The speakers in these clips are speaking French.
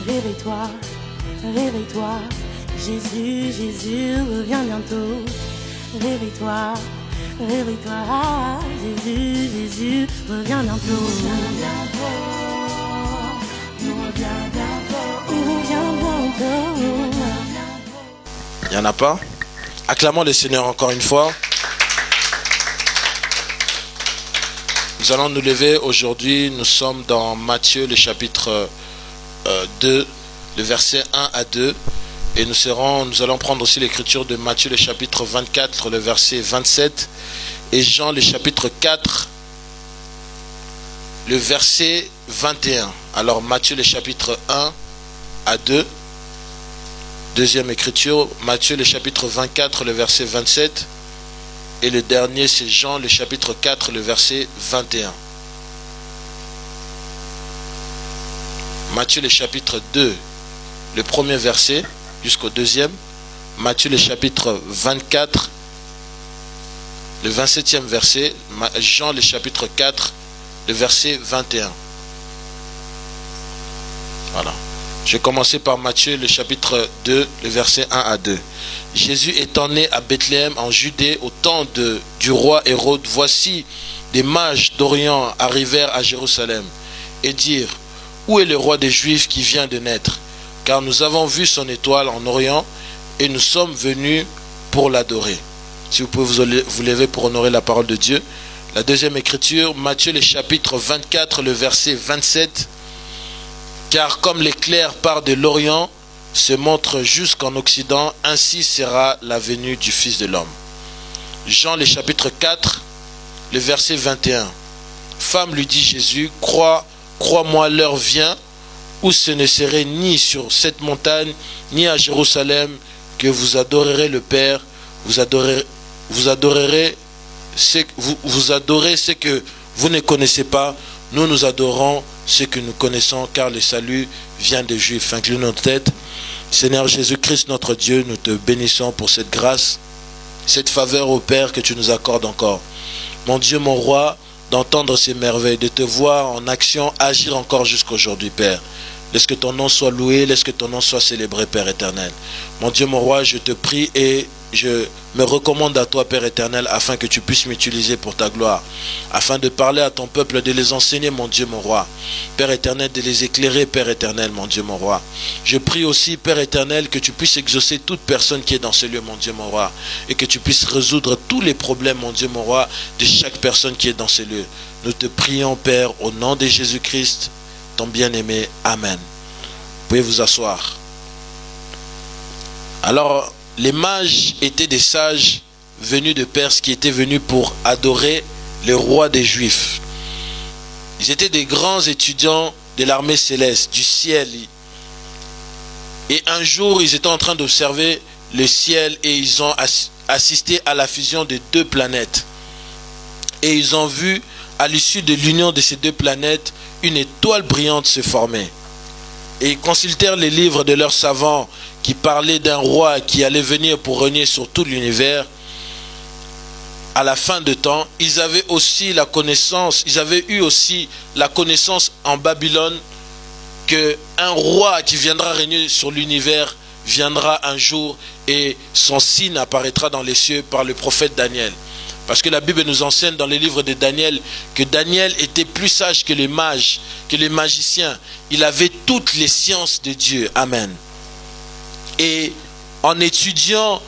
Réveille-toi, réveille-toi, Jésus, Jésus revient bientôt. Réveille-toi, réveille-toi, Jésus, Jésus revient bientôt. Il revient bientôt. Il n'y en a pas? Acclamons le Seigneur encore une fois. Nous allons nous lever aujourd'hui. Nous sommes dans Matthieu, le chapitre 2, le verset 1 à 2. Et nous allons prendre aussi l'écriture de Matthieu, le chapitre 24, le verset 27. Et Jean, le chapitre 4, le verset 21. Alors Matthieu, le chapitre 1 à 2. Deuxième écriture, Matthieu, le chapitre 24, le verset 27. Et le dernier, c'est Jean, le chapitre 4, le verset 21. Matthieu, le chapitre 2, le premier verset, jusqu'au deuxième. Matthieu, le chapitre 24, le 27e verset. Jean, le chapitre 4, le verset 21. Voilà. Je vais commencer par Matthieu, le chapitre 2, le verset 1 à 2. Jésus étant né à Bethléem en Judée au temps du roi Hérode, voici des mages d'Orient arrivèrent à Jérusalem et dirent: où est le roi des Juifs qui vient de naître? Car nous avons vu son étoile en Orient et nous sommes venus pour l'adorer. Si vous pouvez vous lever pour honorer la parole de Dieu. La deuxième écriture, Matthieu, le chapitre 24, le verset 27. Car comme l'éclair part de l'Orient, se montre jusqu'en Occident, ainsi sera la venue du Fils de l'homme. Jean, le chapitre 4, le verset 21. Femme, lui dit Jésus, crois-moi, l'heure vient où ce ne serait ni sur cette montagne, ni à Jérusalem, que vous adorerez le Père, vous adorez ce que vous ne connaissez pas. Nous adorons ce que nous connaissons, car le salut vient des Juifs. Incline nos têtes. Seigneur Jésus-Christ, notre Dieu, nous te bénissons pour cette grâce, cette faveur au Père que tu nous accordes encore. Mon Dieu, mon roi, d'entendre ces merveilles, de te voir en action, agir encore jusqu'aujourd'hui, Père. Laisse que ton nom soit loué, laisse que ton nom soit célébré, Père éternel. Mon Dieu, mon roi, je te prie et je me recommande à toi, Père éternel, afin que tu puisses m'utiliser pour ta gloire, afin de parler à ton peuple, de les enseigner, mon Dieu, mon roi. Père éternel, de les éclairer, Père éternel, mon Dieu, mon roi. Je prie aussi, Père éternel, que tu puisses exaucer toute personne qui est dans ce lieu, mon Dieu, mon roi, et que tu puisses résoudre tous les problèmes, mon Dieu, mon roi, de chaque personne qui est dans ce lieu. Nous te prions, Père, au nom de Jésus-Christ, ton bien-aimé. Amen. Vous pouvez vous asseoir. Alors, les mages étaient des sages venus de Perse qui étaient venus pour adorer le roi des Juifs. Ils étaient des grands étudiants de l'armée céleste, du ciel. Et un jour, ils étaient en train d'observer le ciel et ils ont assisté à la fusion de deux planètes. Et ils ont vu, à l'issue de l'union de ces deux planètes, une étoile brillante se former. Et ils consultèrent les livres de leurs savants qui parlaient d'un roi qui allait venir pour régner sur tout l'univers. À la fin de temps, ils avaient eu aussi la connaissance en Babylone qu'un roi qui viendra régner sur l'univers viendra un jour et son signe apparaîtra dans les cieux par le prophète Daniel. Parce que la Bible nous enseigne dans les livres de Daniel que Daniel était plus sage que les mages, que les magiciens. Il avait toutes les sciences de Dieu. Amen. Et en étudiant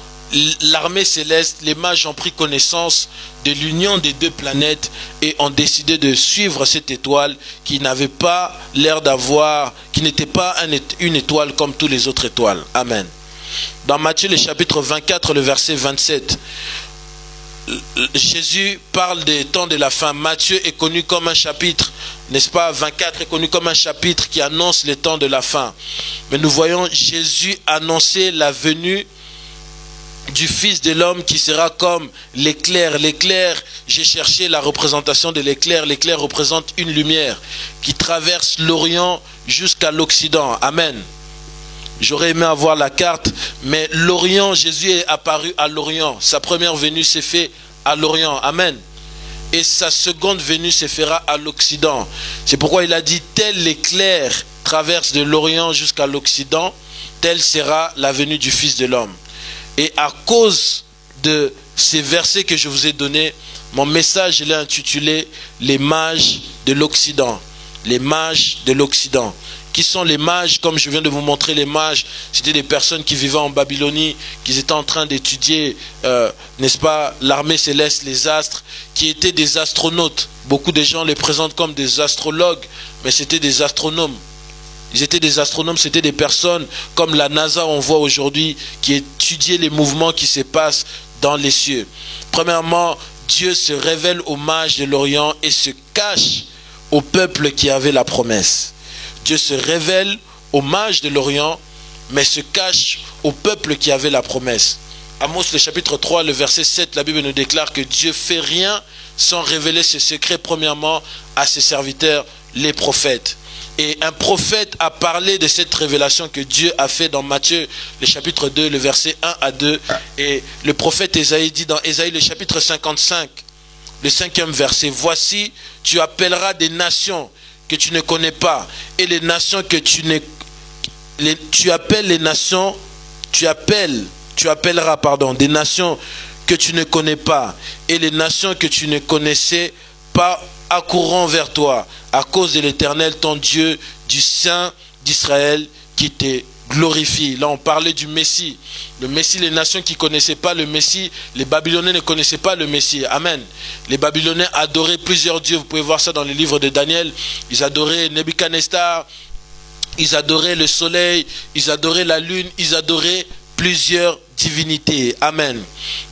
l'armée céleste, les mages ont pris connaissance de l'union des deux planètes et ont décidé de suivre cette étoile qui n'avait pas l'air d'avoir, qui n'était pas une étoile comme toutes les autres étoiles. Amen. Dans Matthieu, le chapitre 24, le verset 27, Jésus parle des temps de la fin. Matthieu est connu comme un chapitre, n'est-ce pas? 24 est connu comme un chapitre qui annonce les temps de la fin. Mais nous voyons Jésus annoncer la venue du Fils de l'homme qui sera comme l'éclair. L'éclair, j'ai cherché la représentation de l'éclair. L'éclair représente une lumière qui traverse l'Orient jusqu'à l'Occident. Amen. J'aurais aimé avoir la carte, mais l'Orient, Jésus est apparu à l'Orient. Sa première venue s'est faite à l'Orient. Amen. Et sa seconde venue se fera à l'Occident. C'est pourquoi il a dit, tel l'éclair traverse de l'Orient jusqu'à l'Occident, telle sera la venue du Fils de l'homme. Et à cause de ces versets que je vous ai donnés, mon message, je l'ai intitulé « Les mages de l'Occident ». Les mages de l'Occident. Qui sont les mages? Comme je viens de vous montrer, les mages, c'était des personnes qui vivaient en Babylonie, qui étaient en train d'étudier, n'est-ce pas, l'armée céleste, les astres, qui étaient des astronautes. Beaucoup de gens les présentent comme des astrologues, mais c'était des astronomes. Ils étaient des astronomes, c'était des personnes comme la NASA, on voit aujourd'hui, qui étudiaient les mouvements qui se passent dans les cieux. Premièrement, Dieu se révèle aux mages de l'Orient et se cache au peuple qui avait la promesse. Dieu se révèle aux mages de l'Orient, mais se cache au peuple qui avait la promesse. Amos, le chapitre 3, le verset 7, la Bible nous déclare que Dieu fait rien sans révéler ses secrets, premièrement, à ses serviteurs, les prophètes. Et un prophète a parlé de cette révélation que Dieu a fait dans Matthieu, le chapitre 2, le verset 1 à 2. Et le prophète Ésaïe dit dans Ésaïe, le chapitre 55, le 5e verset, « Voici, tu appelleras des nations que tu ne connais pas, et les nations que tu appelleras des nations que tu ne connais pas, et les nations que tu ne connaissais pas accourront vers toi, à cause de l'Éternel, ton Dieu, du Saint d'Israël, qui te glorifie. » Là, on parlait du Messie. Le Messie, les nations qui ne connaissaient pas le Messie, les Babyloniens ne connaissaient pas le Messie. Amen. Les Babyloniens adoraient plusieurs dieux. Vous pouvez voir ça dans les livres de Daniel. Ils adoraient Nebuchadnezzar, ils adoraient le soleil, ils adoraient la lune, ils adoraient plusieurs divinités. Amen.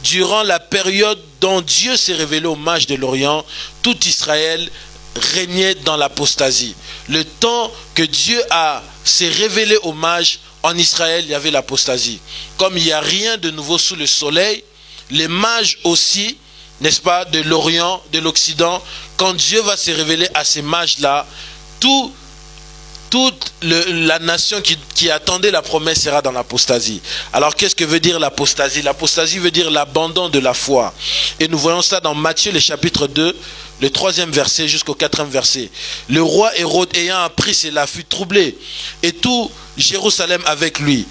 Durant la période dont Dieu s'est révélé aux mages de l'Orient, tout Israël régnait dans l'apostasie. Le temps que Dieu s'est révélé aux mages, en Israël, il y avait l'apostasie. Comme il n'y a rien de nouveau sous le soleil, les mages aussi, n'est-ce pas, de l'Orient, de l'Occident, quand Dieu va se révéler à ces mages-là, toute la nation qui attendait la promesse sera dans l'apostasie. Alors qu'est-ce que veut dire l'apostasie? L'apostasie veut dire l'abandon de la foi. Et nous voyons ça dans Matthieu, le chapitre 2, le 3e verset jusqu'au 4e verset. Le roi Hérode, ayant appris cela, fut troublé, et tout Jérusalem avec lui.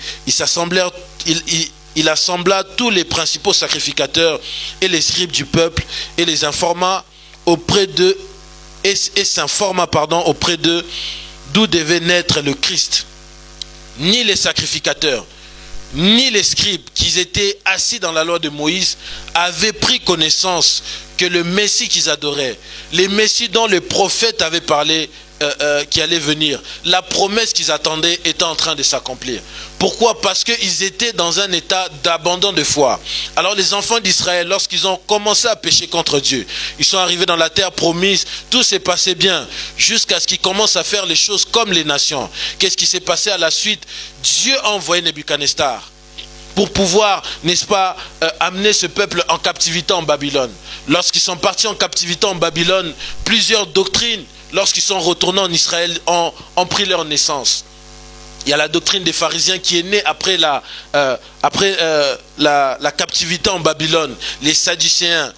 Il assembla tous les principaux sacrificateurs et les scribes du peuple, et les informa auprès d'eux, et s'informa auprès d'eux d'où devait naître le Christ. Ni les sacrificateurs, ni les scribes qui étaient assis dans la loi de Moïse avaient pris connaissance que le Messie qu'ils adoraient, les Messies dont le prophète avait parlé, qui allait venir, la promesse qu'ils attendaient était en train de s'accomplir. Pourquoi? Parce qu'ils étaient dans un état d'abandon de foi. Alors les enfants d'Israël, lorsqu'ils ont commencé à pécher contre Dieu, ils sont arrivés dans la terre promise, tout s'est passé bien, jusqu'à ce qu'ils commencent à faire les choses comme les nations. Qu'est-ce qui s'est passé à la suite? Dieu a envoyé Nebuchadnezzar pour pouvoir, n'est-ce pas, amener ce peuple en captivité en Babylone. Lorsqu'ils sont partis en captivité en Babylone, plusieurs doctrines, lorsqu'ils sont retournés en Israël, ont pris leur naissance. Il y a la doctrine des pharisiens qui est née après la captivité en Babylone. Les sadducéens,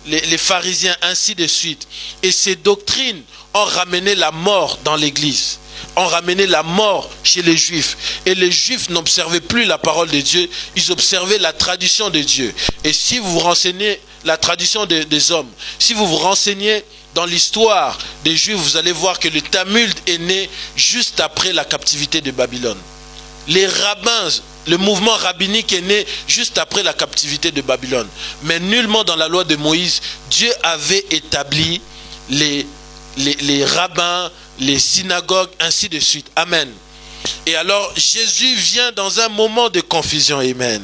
les pharisiens, ainsi de suite. Et ces doctrines ont ramené la mort dans l'église. Ont ramené la mort chez les Juifs. Et les Juifs n'observaient plus la parole de Dieu, ils observaient la tradition de Dieu. Et si vous vous renseignez la tradition des hommes, si vous vous renseignez dans l'histoire des Juifs, vous allez voir que le tumulte est né juste après la captivité de Babylone. Les rabbins, le mouvement rabbinique est né juste après la captivité de Babylone. Mais nullement dans la loi de Moïse, Dieu avait établi les rabbins, les synagogues, ainsi de suite. Amen. Et alors, Jésus vient dans un moment de confusion. Amen.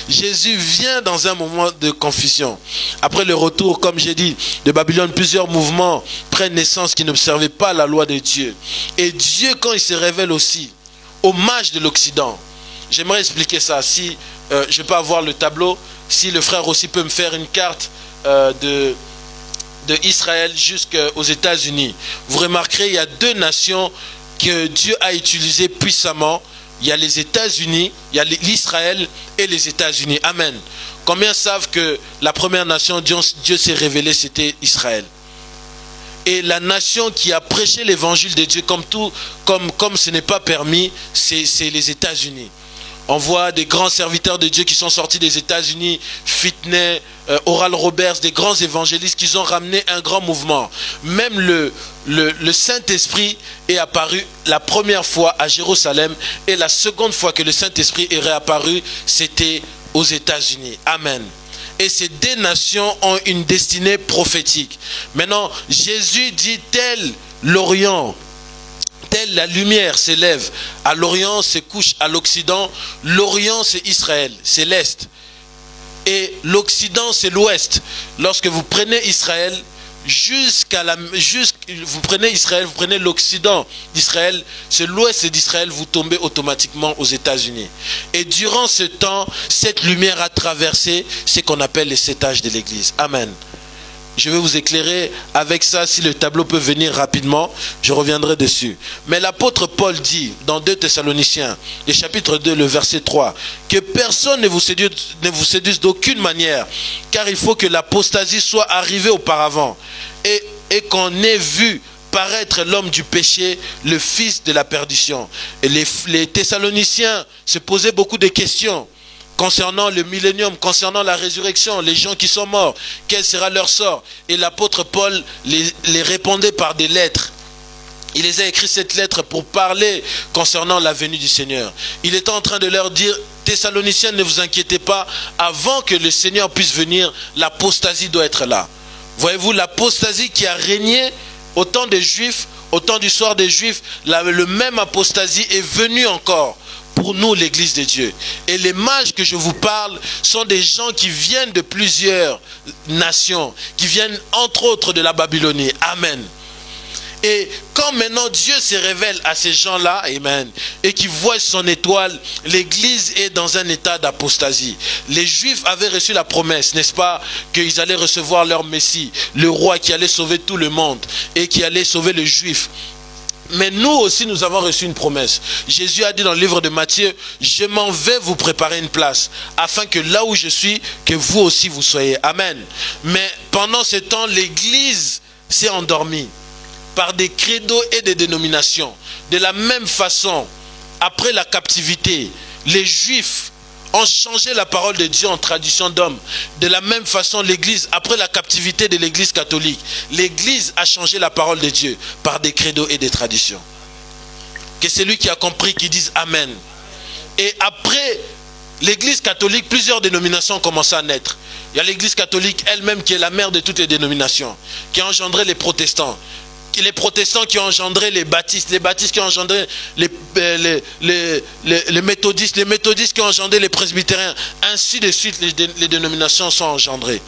Jésus vient dans un moment de confusion. Après le retour, comme j'ai dit, de Babylone, plusieurs mouvements prennent naissance qui n'observaient pas la loi de Dieu. Et Dieu, quand il se révèle aussi aux mages de l'Occident, j'aimerais expliquer ça. Si je peux avoir le tableau, si le frère aussi peut me faire une carte de Israël jusqu'aux États-Unis. Vous remarquerez, il y a deux nations que Dieu a utilisées puissamment. Il y a les États-Unis, il y a l'Israël et les États-Unis. Amen. Combien savent que la première nation, Dieu s'est révélé, c'était Israël? Et la nation qui a prêché l'évangile de Dieu comme ce n'est pas permis, c'est les États-Unis. On voit des grands serviteurs de Dieu qui sont sortis des États-Unis, Finney, Oral Roberts, des grands évangélistes qui ont ramené un grand mouvement. Même le Saint-Esprit est apparu la première fois à Jérusalem et la seconde fois que le Saint-Esprit est réapparu, c'était aux États-Unis. Amen. Et ces deux nations ont une destinée prophétique. Maintenant, Jésus dit tel l'Orient, telle la lumière s'élève à l'Orient, se couche à l'Occident. L'Orient c'est Israël, c'est l'Est. Et l'Occident c'est l'Ouest. Lorsque vous prenez Israël, vous prenez l'Occident d'Israël, c'est l'Ouest d'Israël, vous tombez automatiquement aux États-Unis. Et durant ce temps, cette lumière a traversé ce qu'on appelle les 7 âges de l'Église. Amen. Je vais vous éclairer avec ça, si le tableau peut venir rapidement, je reviendrai dessus. Mais l'apôtre Paul dit, dans 2 Thessaloniciens, le chapitre 2, le verset 3, que personne ne vous séduise d'aucune manière, car il faut que l'apostasie soit arrivée auparavant, et qu'on ait vu paraître l'homme du péché, le fils de la perdition. Et les Thessaloniciens se posaient beaucoup de questions concernant le millénium, concernant la résurrection, les gens qui sont morts, quel sera leur sort? Et l'apôtre Paul les répondait par des lettres. Il les a écrit cette lettre pour parler concernant la venue du Seigneur. Il était en train de leur dire, Thessaloniciens, ne vous inquiétez pas, avant que le Seigneur puisse venir, l'apostasie doit être là. Voyez-vous, l'apostasie qui a régné au temps des Juifs, au temps du soir des Juifs, le même apostasie est venue encore pour nous, l'Église de Dieu. Et les mages que je vous parle sont des gens qui viennent de plusieurs nations, qui viennent entre autres de la Babylonie. Amen. Et quand maintenant Dieu se révèle à ces gens-là, amen, et qui voient son étoile, l'Église est dans un état d'apostasie. Les Juifs avaient reçu la promesse, n'est-ce pas, qu'ils allaient recevoir leur Messie, le roi qui allait sauver tout le monde et qui allait sauver les Juifs. Mais nous aussi, nous avons reçu une promesse. Jésus a dit dans le livre de Matthieu, je m'en vais vous préparer une place, afin que là où je suis, que vous aussi vous soyez. Amen. Mais pendant ce temps, l'Église s'est endormie par des credos et des dénominations. De la même façon, après la captivité, les Juifs ont changé la parole de Dieu en tradition d'homme. De la même façon, l'Église, après la captivité de l'Église catholique, l'Église a changé la parole de Dieu par des credos et des traditions. Que celui qui a compris, qui dise Amen. Et après l'Église catholique, plusieurs dénominations ont commencé à naître. Il y a l'Église catholique elle-même qui est la mère de toutes les dénominations, qui a engendré les protestants. Les protestants qui ont engendré les baptistes qui ont engendré les méthodistes qui ont engendré les presbytériens, ainsi de suite les dénominations sont engendrées.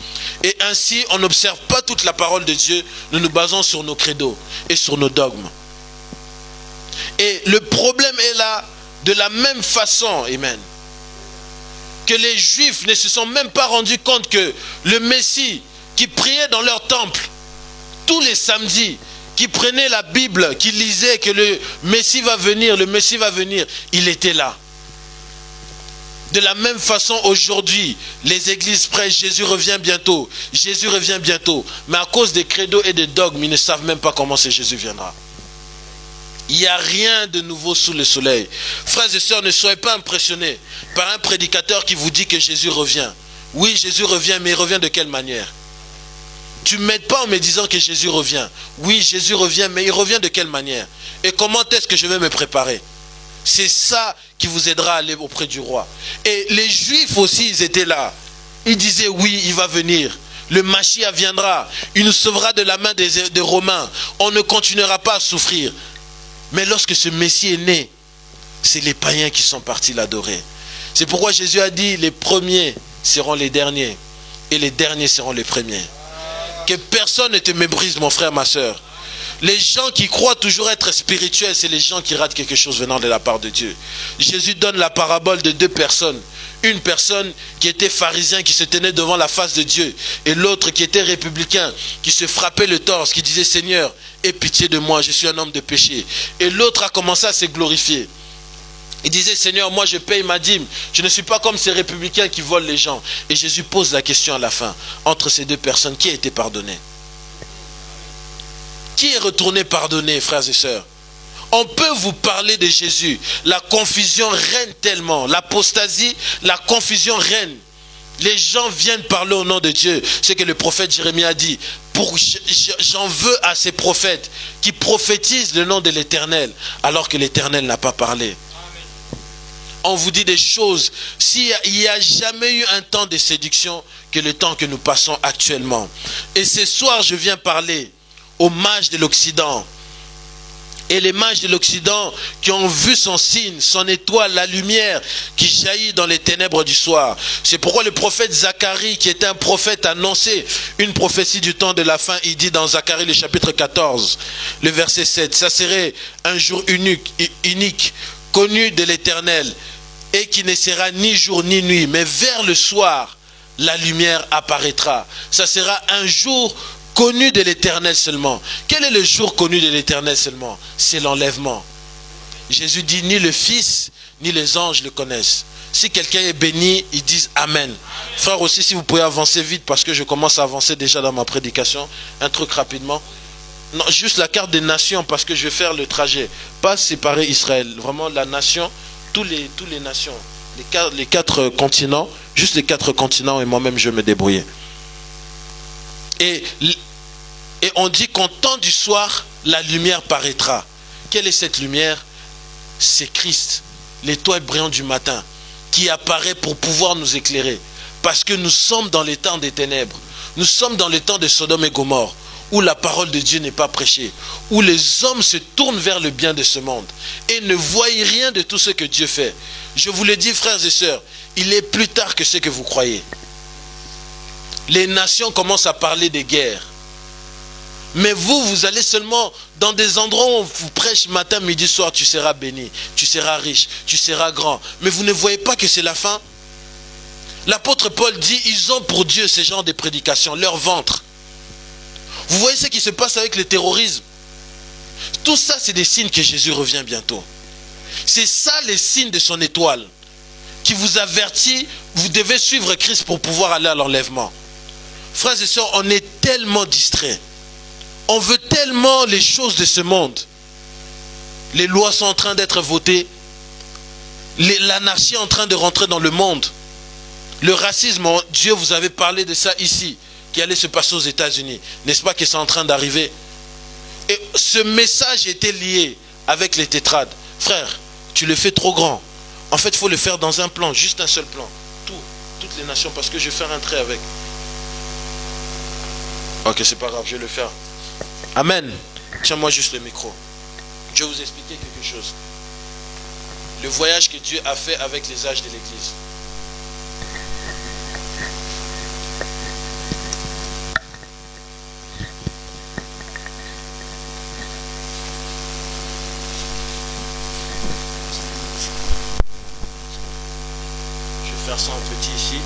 Et ainsi on n'observe pas toute la parole de Dieu, nous nous basons sur nos credos et sur nos dogmes. Et le problème est là, de la même façon, amen, que les Juifs ne se sont même pas rendus compte que le Messie qui priait dans leur temple tous les samedis, qui prenait la Bible, qui lisait que le Messie va venir, il était là. De la même façon, aujourd'hui, les églises prêchent, Jésus revient bientôt, mais à cause des credos et des dogmes, ils ne savent même pas comment ce Jésus viendra. Il n'y a rien de nouveau sous le soleil. Frères et sœurs, ne soyez pas impressionnés par un prédicateur qui vous dit que Jésus revient. Oui, Jésus revient, mais il revient de quelle manière? Tu ne m'aides pas en me disant que Jésus revient. Oui, Jésus revient, mais il revient de quelle manière? Et comment est-ce que je vais me préparer? C'est ça qui vous aidera à aller auprès du roi. Et les Juifs aussi, ils étaient là. Ils disaient, oui, il va venir. Le Mashiach viendra. Il nous sauvera de la main des Romains. On ne continuera pas à souffrir. Mais lorsque ce Messie est né, c'est les païens qui sont partis l'adorer. C'est pourquoi Jésus a dit, les premiers seront les derniers. Et les derniers seront les premiers. Que personne ne te méprise, mon frère, ma soeur. Les gens qui croient toujours être spirituels, c'est les gens qui ratent quelque chose venant de la part de Dieu. Jésus donne la parabole de 2 personnes. Une personne qui était pharisien, qui se tenait devant la face de Dieu. Et l'autre qui était républicain, qui se frappait le torse, qui disait, Seigneur, aie pitié de moi, je suis un homme de péché. Et l'autre a commencé à se glorifier. Il disait, Seigneur, moi je paye ma dîme. Je ne suis pas comme ces républicains qui volent les gens. Et Jésus pose la question à la fin. Entre ces 2 personnes, qui a été pardonné? Qui est retourné pardonner, frères et sœurs? On peut vous parler de Jésus. La confusion règne tellement. L'apostasie, la confusion règne. Les gens viennent parler au nom de Dieu. C'est que le prophète Jérémie a dit. J'en veux à ces prophètes qui prophétisent le nom de l'Éternel alors que l'Éternel n'a pas parlé. On vous dit des choses. S'il n'y a jamais eu un temps de séduction que le temps que nous passons actuellement. Et ce soir, je viens parler aux mages de l'Occident. Et les mages de l'Occident qui ont vu son signe, son étoile, la lumière qui jaillit dans les ténèbres du soir. C'est pourquoi le prophète Zacharie, qui était un prophète, annonçait une prophétie du temps de la fin. Il dit dans Zacharie le chapitre 14, le verset 7, ça serait un jour unique, connu de l'Éternel, et qui ne sera ni jour ni nuit, mais vers le soir, la lumière apparaîtra. Ça sera un jour connu de l'Éternel seulement. Quel est le jour connu de l'Éternel seulement? C'est l'enlèvement. Jésus dit, ni le Fils, ni les anges le connaissent. Si quelqu'un est béni, ils disent Amen. Frère aussi, si vous pouvez avancer vite, parce que je commence à avancer déjà dans ma prédication. Un truc rapidement. Non, juste la carte des nations, parce que je vais faire le trajet. Pas séparer Israël. Vraiment la nation, tous les nations. Les quatre continents. Juste les 4 continents et moi-même je vais me débrouiller. Et on dit qu'au temps du soir, la lumière paraîtra. Quelle est cette lumière? C'est Christ, l'étoile brillante du matin, qui apparaît pour pouvoir nous éclairer. Parce que nous sommes dans les temps des ténèbres. Nous sommes dans les temps de Sodome et Gomorrhe, où la parole de Dieu n'est pas prêchée, où les hommes se tournent vers le bien de ce monde et ne voient rien de tout ce que Dieu fait. Je vous le dis, frères et sœurs, il est plus tard que ce que vous croyez. Les nations commencent à parler des guerres. Mais vous allez seulement dans des endroits où on vous prêche matin, midi, soir, tu seras béni, tu seras riche, tu seras grand. Mais vous ne voyez pas que c'est la fin. L'apôtre Paul dit, ils ont pour Dieu ce genre de prédication, leur ventre. Vous voyez ce qui se passe avec le terrorisme. Tout ça, c'est des signes que Jésus revient bientôt. C'est ça les signes de son étoile qui vous avertit, vous devez suivre Christ pour pouvoir aller à l'enlèvement. Frères et sœurs, on est tellement distraits. On veut tellement les choses de ce monde. Les lois sont en train d'être votées. L'anarchie est en train de rentrer dans le monde. Le racisme, Dieu vous avait parlé de ça ici, qui allait se passer aux États-Unis. N'est-ce pas que c'est en train d'arriver? Et ce message était lié avec les tétrades. Frère, tu le fais trop grand. En fait, il faut le faire dans un plan, juste un seul plan. Toutes les nations, parce que je vais faire un trait avec. Ok, c'est pas grave, je vais le faire. Amen. Tiens-moi juste le micro. Je vais vous expliquer quelque chose. Le voyage que Dieu a fait avec les âges de l'Église. Je vais faire ça en petit ici.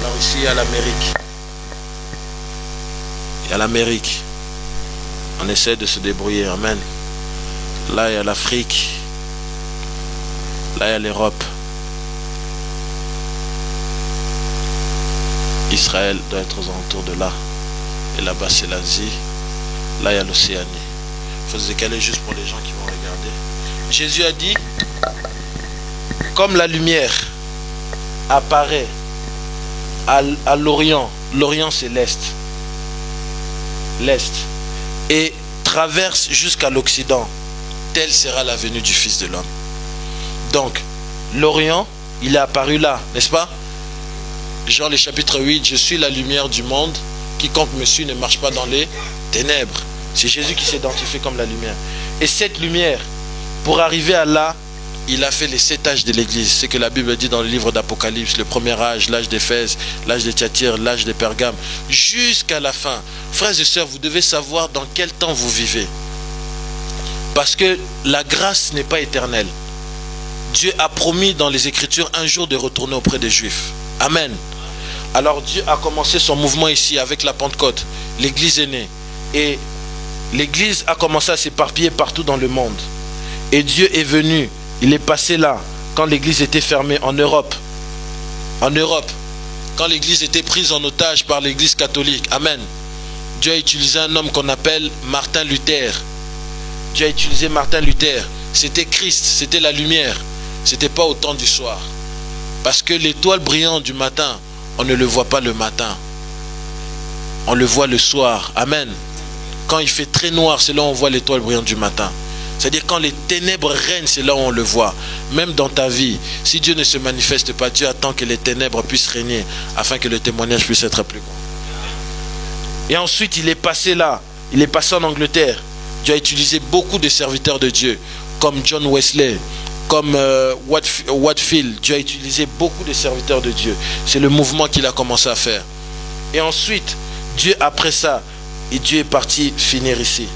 Alors ici, il y a l'Amérique. Il y a l'Amérique. On essaie de se débrouiller. Amen. Là, il y a l'Afrique. Là, il y a l'Europe. Israël doit être aux alentours de là. Et là-bas, c'est l'Asie. Là, il y a l'Océanie. Il faut se décaler juste pour les gens qui vont regarder. Jésus a dit, comme la lumière apparaît à l'Orient. L'Orient, c'est l'Est. L'Est. Et traverse jusqu'à l'Occident. Telle sera la venue du Fils de l'homme. Donc, l'Orient, il est apparu là, n'est-ce pas? Jean le chapitre 8, je suis la lumière du monde. Quiconque me suit ne marche pas dans les ténèbres. C'est Jésus qui s'identifie comme la lumière. Et cette lumière, pour arriver à là, il a fait les 7 âges de l'Église. C'est ce que la Bible dit dans le livre d'Apocalypse. Le premier âge, l'âge d'Éphèse, l'âge de Thyatire, l'âge de Pergame. Jusqu'à la fin. Frères et sœurs, vous devez savoir dans quel temps vous vivez. Parce que la grâce n'est pas éternelle. Dieu a promis dans les Écritures un jour de retourner auprès des Juifs. Amen. Alors Dieu a commencé son mouvement ici avec la Pentecôte. L'Église est née. Et l'Église a commencé à s'éparpiller partout dans le monde. Et Dieu est venu. Il est passé là, quand l'église était fermée en Europe. En Europe, quand l'église était prise en otage par l'église catholique. Amen. Dieu a utilisé un homme qu'on appelle Martin Luther. Dieu a utilisé Martin Luther. C'était Christ, c'était la lumière. C'était pas au temps du soir. Parce que l'étoile brillante du matin, on ne le voit pas le matin. On le voit le soir. Amen. Quand il fait très noir, c'est là où on voit l'étoile brillante du matin. C'est-à-dire quand les ténèbres règnent, c'est là où on le voit. Même dans ta vie, si Dieu ne se manifeste pas, Dieu attend que les ténèbres puissent régner afin que le témoignage puisse être plus grand. Et ensuite, il est passé là. Il est passé en Angleterre. Dieu a utilisé beaucoup de serviteurs de Dieu, comme John Wesley, comme Whitefield. Dieu a utilisé beaucoup de serviteurs de Dieu. C'est le mouvement qu'il a commencé à faire. Et ensuite, Dieu, après ça, et Dieu est parti finir ici,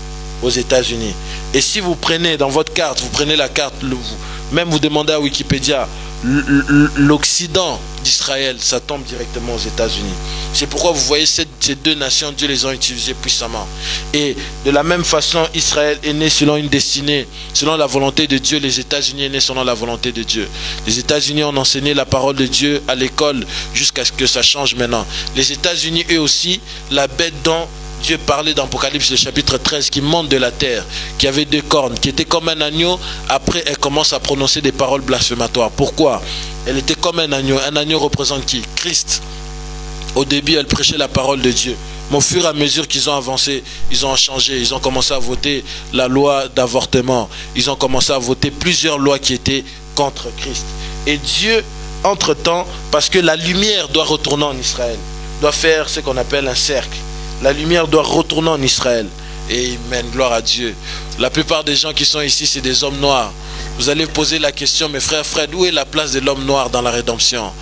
aux États-Unis. Et si vous prenez dans votre carte, vous prenez la carte, même vous demandez à Wikipédia, l'Occident d'Israël, ça tombe directement aux États-Unis. C'est pourquoi vous voyez ces deux nations, Dieu les a utilisées puissamment. Et de la même façon, Israël est né selon une destinée, selon la volonté de Dieu. Les États-Unis est né selon la volonté de Dieu. Les États-Unis ont enseigné la parole de Dieu à l'école jusqu'à ce que ça change maintenant. Les États-Unis, eux aussi, la bête dont Dieu parlait dans Apocalypse, le chapitre 13, qui monte de la terre, qui avait 2 cornes, qui était comme un agneau. Après, elle commence à prononcer des paroles blasphématoires. Pourquoi? Elle était comme un agneau. Un agneau représente qui? Christ. Au début, elle prêchait la parole de Dieu. Mais au fur et à mesure qu'ils ont avancé, ils ont changé. Ils ont commencé à voter la loi d'avortement. Ils ont commencé à voter plusieurs lois qui étaient contre Christ. Et Dieu, entre-temps, parce que la lumière doit retourner en Israël, doit faire ce qu'on appelle un cercle. La lumière doit retourner en Israël. Et amen, gloire à Dieu. La plupart des gens qui sont ici, c'est des hommes noirs. Vous allez poser la question, mes frères Fred, où est la place de l'homme noir dans la rédemption?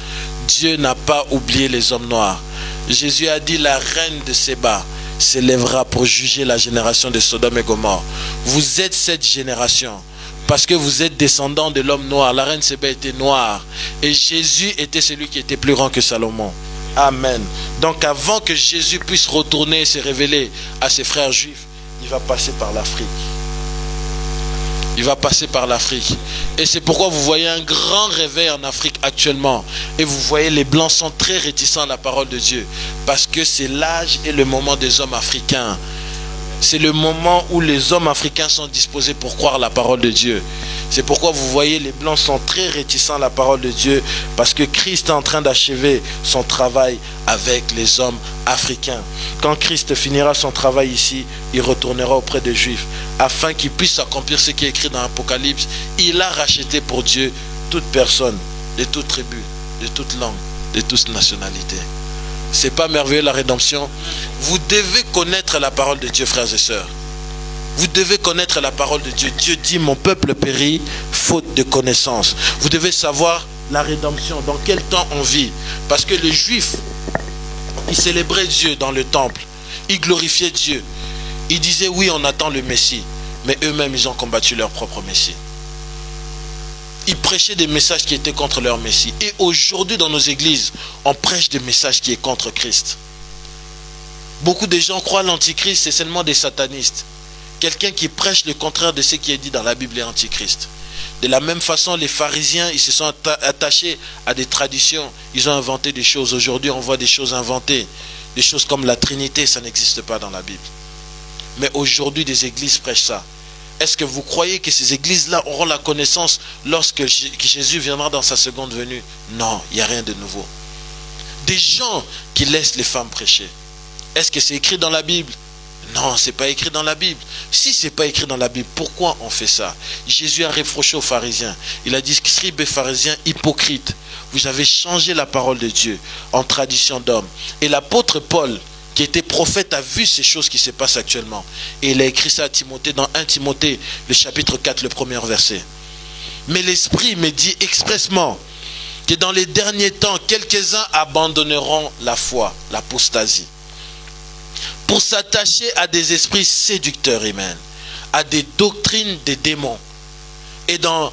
Dieu n'a pas oublié les hommes noirs. Jésus a dit, la reine de Séba s'élèvera pour juger la génération de Sodome et Gomorrhe. Vous êtes cette génération. Parce que vous êtes descendants de l'homme noir. La reine Séba était noire. Et Jésus était celui qui était plus grand que Salomon. Amen. Donc avant que Jésus puisse retourner et se révéler à ses frères juifs, il va passer par l'Afrique. Il va passer par l'Afrique. Et c'est pourquoi vous voyez un grand réveil en Afrique actuellement. Et vous voyez les Blancs sont très réticents à la parole de Dieu. Parce que c'est l'âge et le moment des hommes africains. C'est le moment où les hommes africains sont disposés pour croire la parole de Dieu. C'est pourquoi vous voyez les Blancs sont très réticents à la parole de Dieu. Parce que Christ est en train d'achever son travail avec les hommes africains. Quand Christ finira son travail ici, il retournera auprès des Juifs. Afin qu'ils puissent accomplir ce qui est écrit dans l'Apocalypse. Il a racheté pour Dieu toute personne, de toute tribu, de toute langue, de toute nationalité. C'est pas merveilleux la rédemption? Vous devez connaître la parole de Dieu, frères et sœurs. Vous devez connaître la parole de Dieu. Dieu dit, mon peuple périt faute de connaissance. Vous devez savoir la rédemption, dans quel temps on vit. Parce que les Juifs, ils célébraient Dieu dans le temple. Ils glorifiaient Dieu. Ils disaient, oui, on attend le Messie. Mais eux-mêmes, ils ont combattu leur propre Messie. Ils prêchaient des messages qui étaient contre leur Messie. Et aujourd'hui, dans nos églises, on prêche des messages qui sont contre Christ. Beaucoup de gens croient l'antichrist, c'est seulement des satanistes. Quelqu'un qui prêche le contraire de ce qui est dit dans la Bible est antichrist. De la même façon, les pharisiens, ils se sont attachés à des traditions. Ils ont inventé des choses. Aujourd'hui, on voit des choses inventées. Des choses comme la Trinité, ça n'existe pas dans la Bible. Mais aujourd'hui, des églises prêchent ça. Est-ce que vous croyez que ces églises-là auront la connaissance lorsque Jésus viendra dans sa seconde venue? Non, il n'y a rien de nouveau. Des gens qui laissent les femmes prêcher. Est-ce que c'est écrit dans la Bible? Non, ce n'est pas écrit dans la Bible. Si ce n'est pas écrit dans la Bible, pourquoi on fait ça? Jésus a reproché aux pharisiens. Il a dit, scribes et pharisiens hypocrites, vous avez changé la parole de Dieu en tradition d'homme. Et l'apôtre Paul, qui était prophète, a vu ces choses qui se passent actuellement. Et il a écrit ça à Timothée dans 1 Timothée, le chapitre 4, le premier verset. Mais l'Esprit me dit expressement que dans les derniers temps, quelques-uns abandonneront la foi, l'apostasie, pour s'attacher à des esprits séducteurs, amen, à des doctrines des démons. Et dans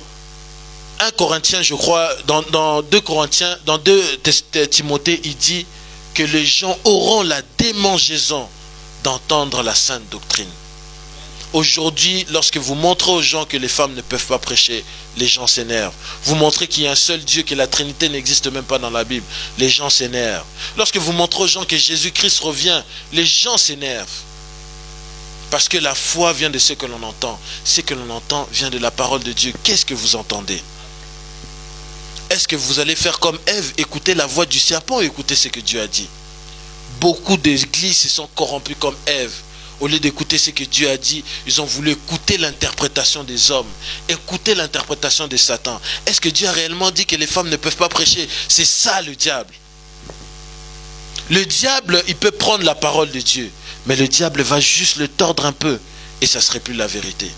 1 Corinthiens, je crois, dans 2 Corinthiens, dans 2 Timothée, il dit que les gens auront la démangeaison d'entendre la sainte doctrine. Aujourd'hui, lorsque vous montrez aux gens que les femmes ne peuvent pas prêcher, les gens s'énervent. Vous montrez qu'il y a un seul Dieu, que la Trinité n'existe même pas dans la Bible, les gens s'énervent. Lorsque vous montrez aux gens que Jésus-Christ revient, les gens s'énervent. Parce que la foi vient de ce que l'on entend. Ce que l'on entend vient de la parole de Dieu. Qu'est-ce que vous entendez? Est-ce que vous allez faire comme Ève, écouter la voix du serpent ou écouter ce que Dieu a dit? Beaucoup d'églises se sont corrompues comme Ève. Au lieu d'écouter ce que Dieu a dit, ils ont voulu écouter l'interprétation des hommes, écouter l'interprétation de Satan. Est-ce que Dieu a réellement dit que les femmes ne peuvent pas prêcher? C'est ça le diable. Le diable, il peut prendre la parole de Dieu, mais le diable va juste le tordre un peu et ça ne serait plus la vérité.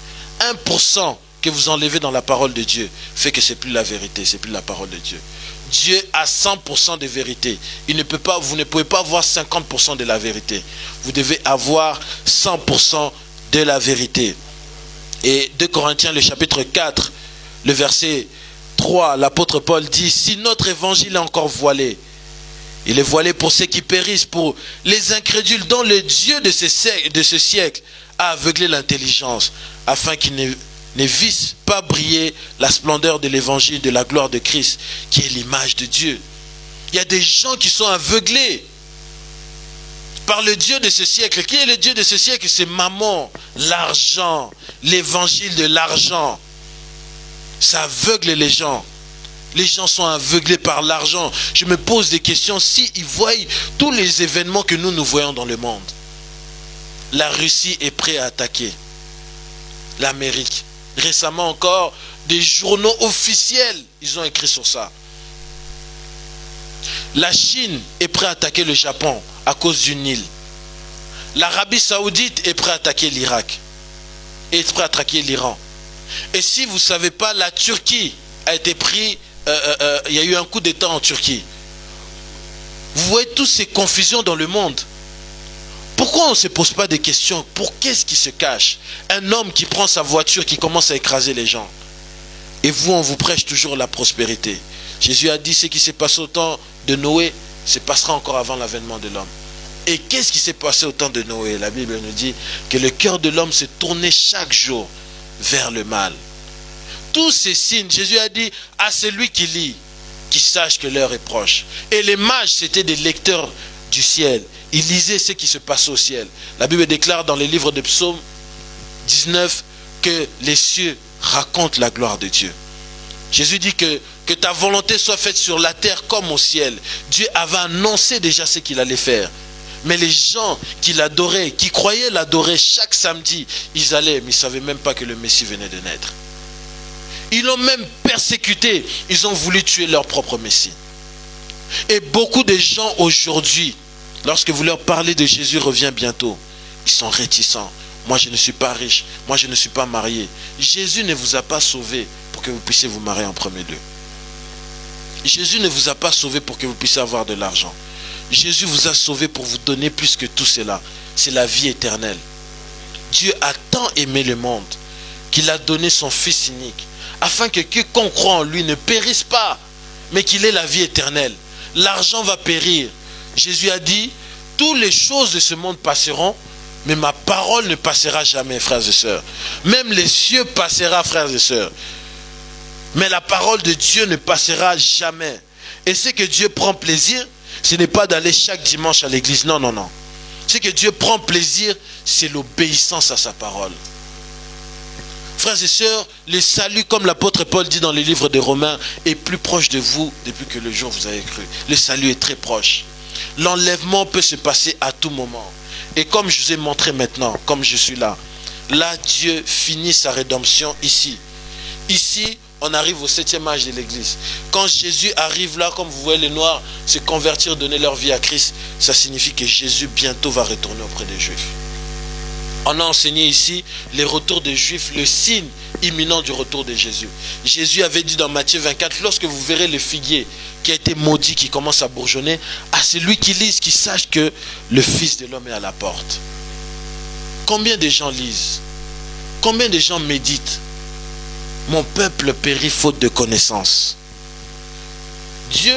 1% que vous enlevez dans la parole de Dieu fait que c'est plus la vérité, c'est plus la parole de Dieu. Dieu a 100% de vérité. Il ne peut pas, vous ne pouvez pas avoir 50% de la vérité. Vous devez avoir 100% de la vérité. Et 2 Corinthiens, le chapitre 4, le verset 3, l'apôtre Paul dit, si notre évangile est encore voilé, il est voilé pour ceux qui périssent, pour les incrédules dont le Dieu de ce siècle a aveuglé l'intelligence, afin qu'ils ne vissent pas briller la splendeur de l'évangile de la gloire de Christ, qui est l'image de Dieu. Il y a des gens qui sont aveuglés par le Dieu de ce siècle. Qui est le Dieu de ce siècle? C'est maman, l'argent, l'évangile de l'argent. Ça aveugle les gens. Les gens sont aveuglés par l'argent. Je me pose des questions. S'ils voient tous les événements que nous voyons dans le monde, la Russie est prête à attaquer l'Amérique. Récemment encore, des journaux officiels, ils ont écrit sur ça. La Chine est prête à attaquer le Japon à cause du Nil. L'Arabie Saoudite est prête à attaquer l'Irak. Et est prête à attaquer l'Iran. Et si vous ne savez pas, la Turquie a été prise, il y a eu un coup d'État en Turquie. Vous voyez toutes ces confusions dans le monde. Pourquoi on ne se pose pas des questions? Pour qu'est-ce qui se cache? Un homme qui prend sa voiture, qui commence à écraser les gens. Et vous, on vous prêche toujours la prospérité. Jésus a dit, ce qui s'est passé au temps de Noé, se passera encore avant l'avènement de l'homme. Et qu'est-ce qui s'est passé au temps de Noé? La Bible nous dit que le cœur de l'homme s'est tourné chaque jour vers le mal. Tous ces signes, Jésus a dit à celui qui lit, qui sache que l'heure est proche. Et les mages, c'était des lecteurs du ciel. Ils lisaient ce qui se passait au ciel. La Bible déclare dans les livres de Psaume 19 que les cieux racontent la gloire de Dieu. Jésus dit que ta volonté soit faite sur la terre comme au ciel. Dieu avait annoncé déjà ce qu'il allait faire. Mais les gens qui l'adoraient, qui croyaient l'adorer chaque samedi, ils allaient, mais ils ne savaient même pas que le Messie venait de naître. Ils l'ont même persécuté. Ils ont voulu tuer leur propre Messie. Et beaucoup de gens aujourd'hui, lorsque vous leur parlez de Jésus revient bientôt, ils sont réticents. Moi je ne suis pas riche, moi je ne suis pas marié. Jésus ne vous a pas sauvé pour que vous puissiez vous marier en premier lieu. Jésus ne vous a pas sauvé pour que vous puissiez avoir de l'argent. Jésus vous a sauvé pour vous donner plus que tout cela. C'est la vie éternelle. Dieu a tant aimé le monde qu'il a donné son Fils unique, afin que quiconque croit en lui ne périsse pas, mais qu'il ait la vie éternelle. L'argent va périr. Jésus a dit, toutes les choses de ce monde passeront, mais ma parole ne passera jamais, frères et sœurs. Même les cieux passera, frères et sœurs. Mais la parole de Dieu ne passera jamais. Et ce que Dieu prend plaisir, ce n'est pas d'aller chaque dimanche à l'église. Non, non, non. Ce que Dieu prend plaisir, c'est l'obéissance à sa parole. Frères et sœurs, le salut, comme l'apôtre Paul dit dans les livres des Romains, est plus proche de vous depuis que le jour où vous avez cru. Le salut est très proche. L'enlèvement peut se passer à tout moment. Et comme je vous ai montré maintenant, comme je suis là, là Dieu finit sa rédemption ici. Ici, on arrive au 7e âge de l'église. Quand Jésus arrive là, comme vous voyez les Noirs se convertir, donner leur vie à Christ, ça signifie que Jésus bientôt va retourner auprès des Juifs. On a enseigné ici les retours des Juifs, le signe imminent du retour de Jésus. Jésus avait dit dans Matthieu 24, lorsque vous verrez le figuier qui a été maudit, qui commence à bourgeonner, à celui qui lise, qui sache que le Fils de l'homme est à la porte. Combien de gens lisent? Combien de gens méditent? Mon peuple périt faute de connaissance. Dieu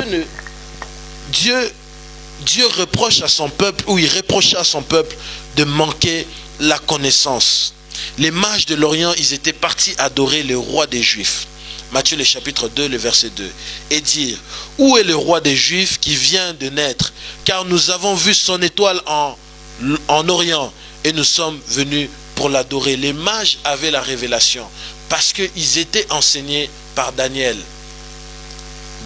reproche à son peuple, ou il reprochait à son peuple de manquer la connaissance. Les mages de l'Orient, ils étaient partis adorer le roi des Juifs. Matthieu le chapitre 2, le verset 2. Et dire, où est le roi des Juifs qui vient de naître? Car nous avons vu son étoile en Orient et nous sommes venus pour l'adorer. Les mages avaient la révélation parce qu'ils étaient enseignés par Daniel.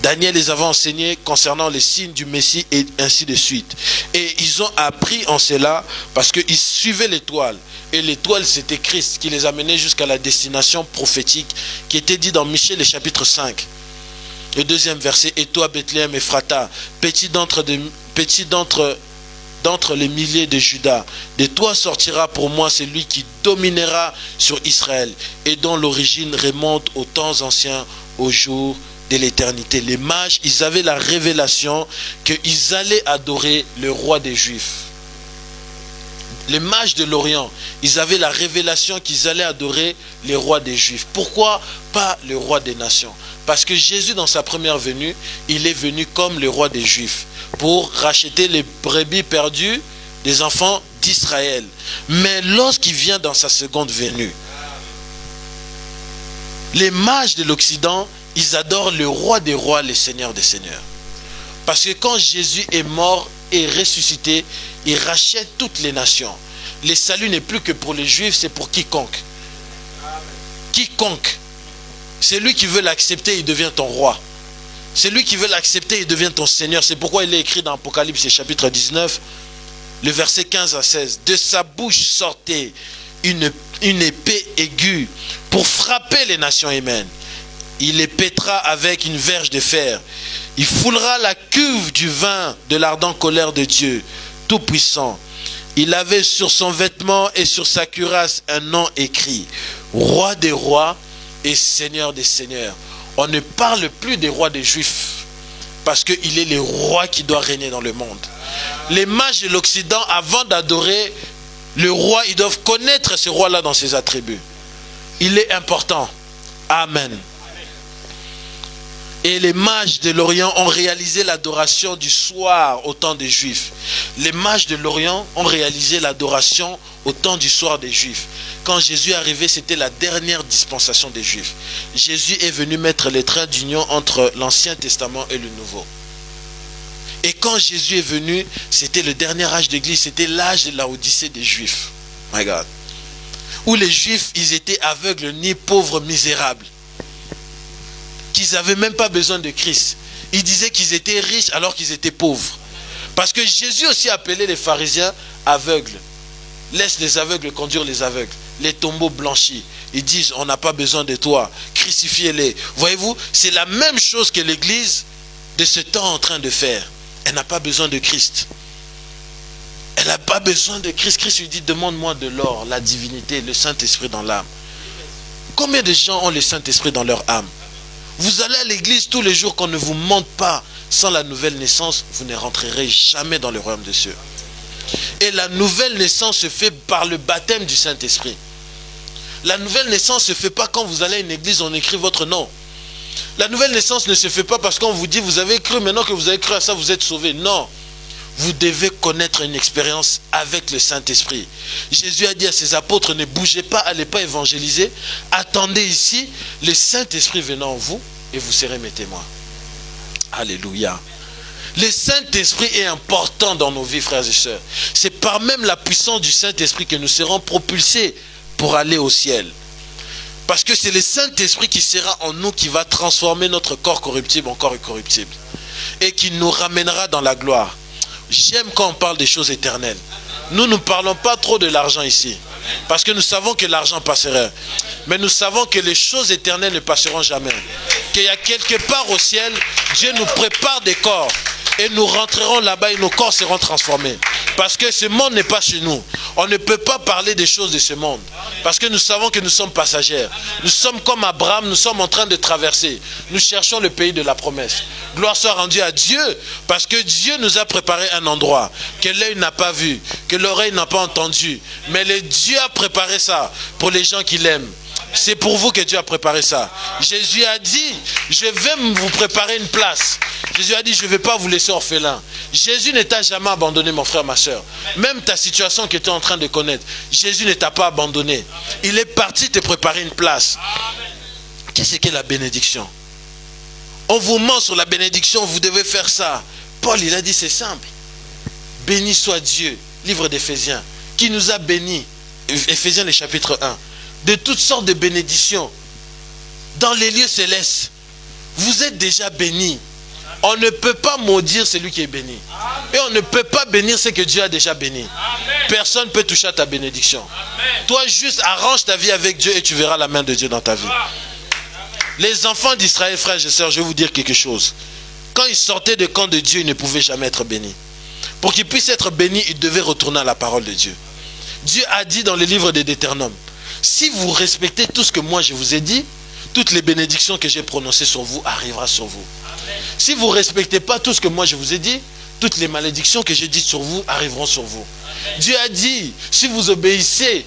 Daniel les avait enseignés concernant les signes du Messie et ainsi de suite. Et ils ont appris en cela parce qu'ils suivaient l'étoile. Et l'étoile, c'était Christ qui les amenait jusqu'à la destination prophétique qui était dit dans Michée, le chapitre 5. Le deuxième verset, et toi Bethléem Ephrata, petit d'entre les milliers de Juda, de toi sortira pour moi celui qui dominera sur Israël et dont l'origine remonte aux temps anciens, aux jours de l'éternité. Les mages, ils avaient la révélation qu'ils allaient adorer le roi des Juifs. Les mages de l'Orient, ils avaient la révélation qu'ils allaient adorer les rois des Juifs. Pourquoi pas le roi des nations? Parce que Jésus, dans sa première venue, il est venu comme le roi des Juifs pour racheter les brebis perdues des enfants d'Israël. Mais lorsqu'il vient dans sa seconde venue, les mages de l'Occident, ils adorent le roi des rois, le Seigneur des seigneurs. Parce que quand Jésus est mort et ressuscité, il rachète toutes les nations. Le salut n'est plus que pour les Juifs, c'est pour quiconque. Quiconque. C'est lui qui veut l'accepter, il devient ton roi. C'est lui qui veut l'accepter, il devient ton Seigneur. C'est pourquoi il est écrit dans Apocalypse chapitre 19, le verset 15 à 16. De sa bouche sortait une épée aiguë pour frapper les nations humaines. Il les pètera avec une verge de fer. Il foulera la cuve du vin de l'ardente colère de Dieu Tout-Puissant. Il avait sur son vêtement et sur sa cuirasse un nom écrit, Roi des rois et Seigneur des seigneurs. On ne parle plus des rois des Juifs, parce qu'il est le roi qui doit régner dans le monde. Les mages de l'Occident, avant d'adorer le roi, ils doivent connaître ce roi-là dans ses attributs. Il est important. Amen. Et les mages de l'Orient ont réalisé l'adoration du soir au temps des Juifs. Les mages de l'Orient ont réalisé l'adoration au temps du soir des Juifs. Quand Jésus est arrivé, c'était la dernière dispensation des Juifs. Jésus est venu mettre les traits d'union entre l'Ancien Testament et le Nouveau. Et quand Jésus est venu, c'était le dernier âge d'église, c'était l'âge de la Odyssée des Juifs. My God. Où les Juifs, ils étaient aveugles, ni pauvres, misérables. Qu'ils n'avaient même pas besoin de Christ. Ils disaient qu'ils étaient riches alors qu'ils étaient pauvres. Parce que Jésus aussi appelait les pharisiens aveugles. Laisse les aveugles conduire les aveugles. Les tombeaux blanchis. Ils disent, on n'a pas besoin de toi. Crucifiez-les. Voyez-vous, c'est la même chose que l'église de ce temps est en train de faire. Elle n'a pas besoin de Christ. Elle n'a pas besoin de Christ. Christ lui dit, demande-moi de l'or, la divinité, le Saint-Esprit dans l'âme. Combien de gens ont le Saint-Esprit dans leur âme? Vous allez à l'église tous les jours, qu'on ne vous montre pas sans la nouvelle naissance, vous ne rentrerez jamais dans le royaume des cieux. Et la nouvelle naissance se fait par le baptême du Saint-Esprit. La nouvelle naissance ne se fait pas quand vous allez à une église, on écrit votre nom. La nouvelle naissance ne se fait pas parce qu'on vous dit, vous avez cru, maintenant que vous avez cru à ça, vous êtes sauvé. Non. Vous devez connaître une expérience avec le Saint-Esprit. Jésus a dit à ses apôtres, ne bougez pas, allez pas évangéliser. Attendez ici, le Saint-Esprit venant en vous et vous serez mes témoins. Alléluia. Le Saint-Esprit est important dans nos vies, frères et sœurs. C'est par même la puissance du Saint-Esprit que nous serons propulsés pour aller au ciel. Parce que c'est le Saint-Esprit qui sera en nous, qui va transformer notre corps corruptible en corps incorruptible. Et qui nous ramènera dans la gloire. J'aime quand on parle des choses éternelles. Nous ne parlons pas trop de l'argent ici. Parce que nous savons que l'argent passera. Mais nous savons que les choses éternelles ne passeront jamais. Qu'il y a quelque part au ciel, Dieu nous prépare des corps. Et nous rentrerons là-bas et nos corps seront transformés. Parce que ce monde n'est pas chez nous. On ne peut pas parler des choses de ce monde. Parce que nous savons que nous sommes passagers. Nous sommes comme Abraham, nous sommes en train de traverser. Nous cherchons le pays de la promesse. Gloire soit rendue à Dieu. Parce que Dieu nous a préparé un endroit que l'œil n'a pas vu, que l'oreille n'a pas entendu. Mais Dieu a préparé ça pour les gens qui l'aiment. C'est pour vous que Dieu a préparé ça. Jésus a dit, je vais vous préparer une place. Jésus a dit, je ne vais pas vous laisser orphelin. Jésus ne t'a jamais abandonné, mon frère, ma soeur. Même ta situation que tu es en train de connaître, Jésus ne t'a pas abandonné. Il est parti te préparer une place. Qu'est-ce que la bénédiction? On vous ment sur la bénédiction, vous devez faire ça. Paul, il a dit, c'est simple. Béni soit Dieu, livre d'Éphésiens, qui nous a bénis, Éphésiens le chapitre 1, de toutes sortes de bénédictions dans les lieux célestes. Vous êtes déjà bénis. On ne peut pas maudire celui qui est béni. Et on ne peut pas bénir ce que Dieu a déjà béni. Personne ne peut toucher à ta bénédiction. Toi, juste arrange ta vie avec Dieu et tu verras la main de Dieu dans ta vie. Les enfants d'Israël, frères et sœurs, je vais vous dire quelque chose. Quand ils sortaient du camp de Dieu, ils ne pouvaient jamais être bénis. Pour qu'ils puissent être bénis, ils devaient retourner à la parole de Dieu. Dieu a dit dans le livre de Deutéronome, si vous respectez tout ce que moi je vous ai dit, toutes les bénédictions que j'ai prononcées sur vous arriveront sur vous. Amen. Si vous ne respectez pas tout ce que moi je vous ai dit, toutes les malédictions que j'ai dites sur vous arriveront sur vous. Amen. Dieu a dit, si vous obéissez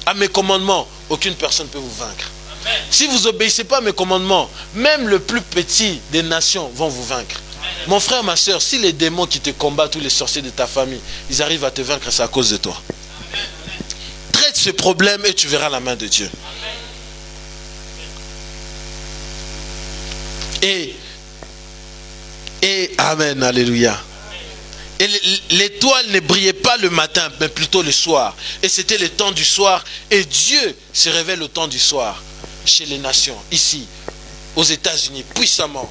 à mes commandements, aucune personne ne peut vous vaincre. Amen. Si vous n'obéissez pas à mes commandements, même le plus petit des nations vont vous vaincre. Amen. Mon frère, ma soeur, si les démons qui te combattent ou les sorciers de ta famille, ils arrivent à te vaincre, c'est à cause de toi. Amen. Traite ce problème et tu verras la main de Dieu. Amen. Et Amen, alléluia. Et l'étoile ne brillait pas le matin, mais plutôt le soir. Et c'était le temps du soir. Et Dieu se révèle au temps du soir chez les nations, ici, aux États-Unis, puissamment.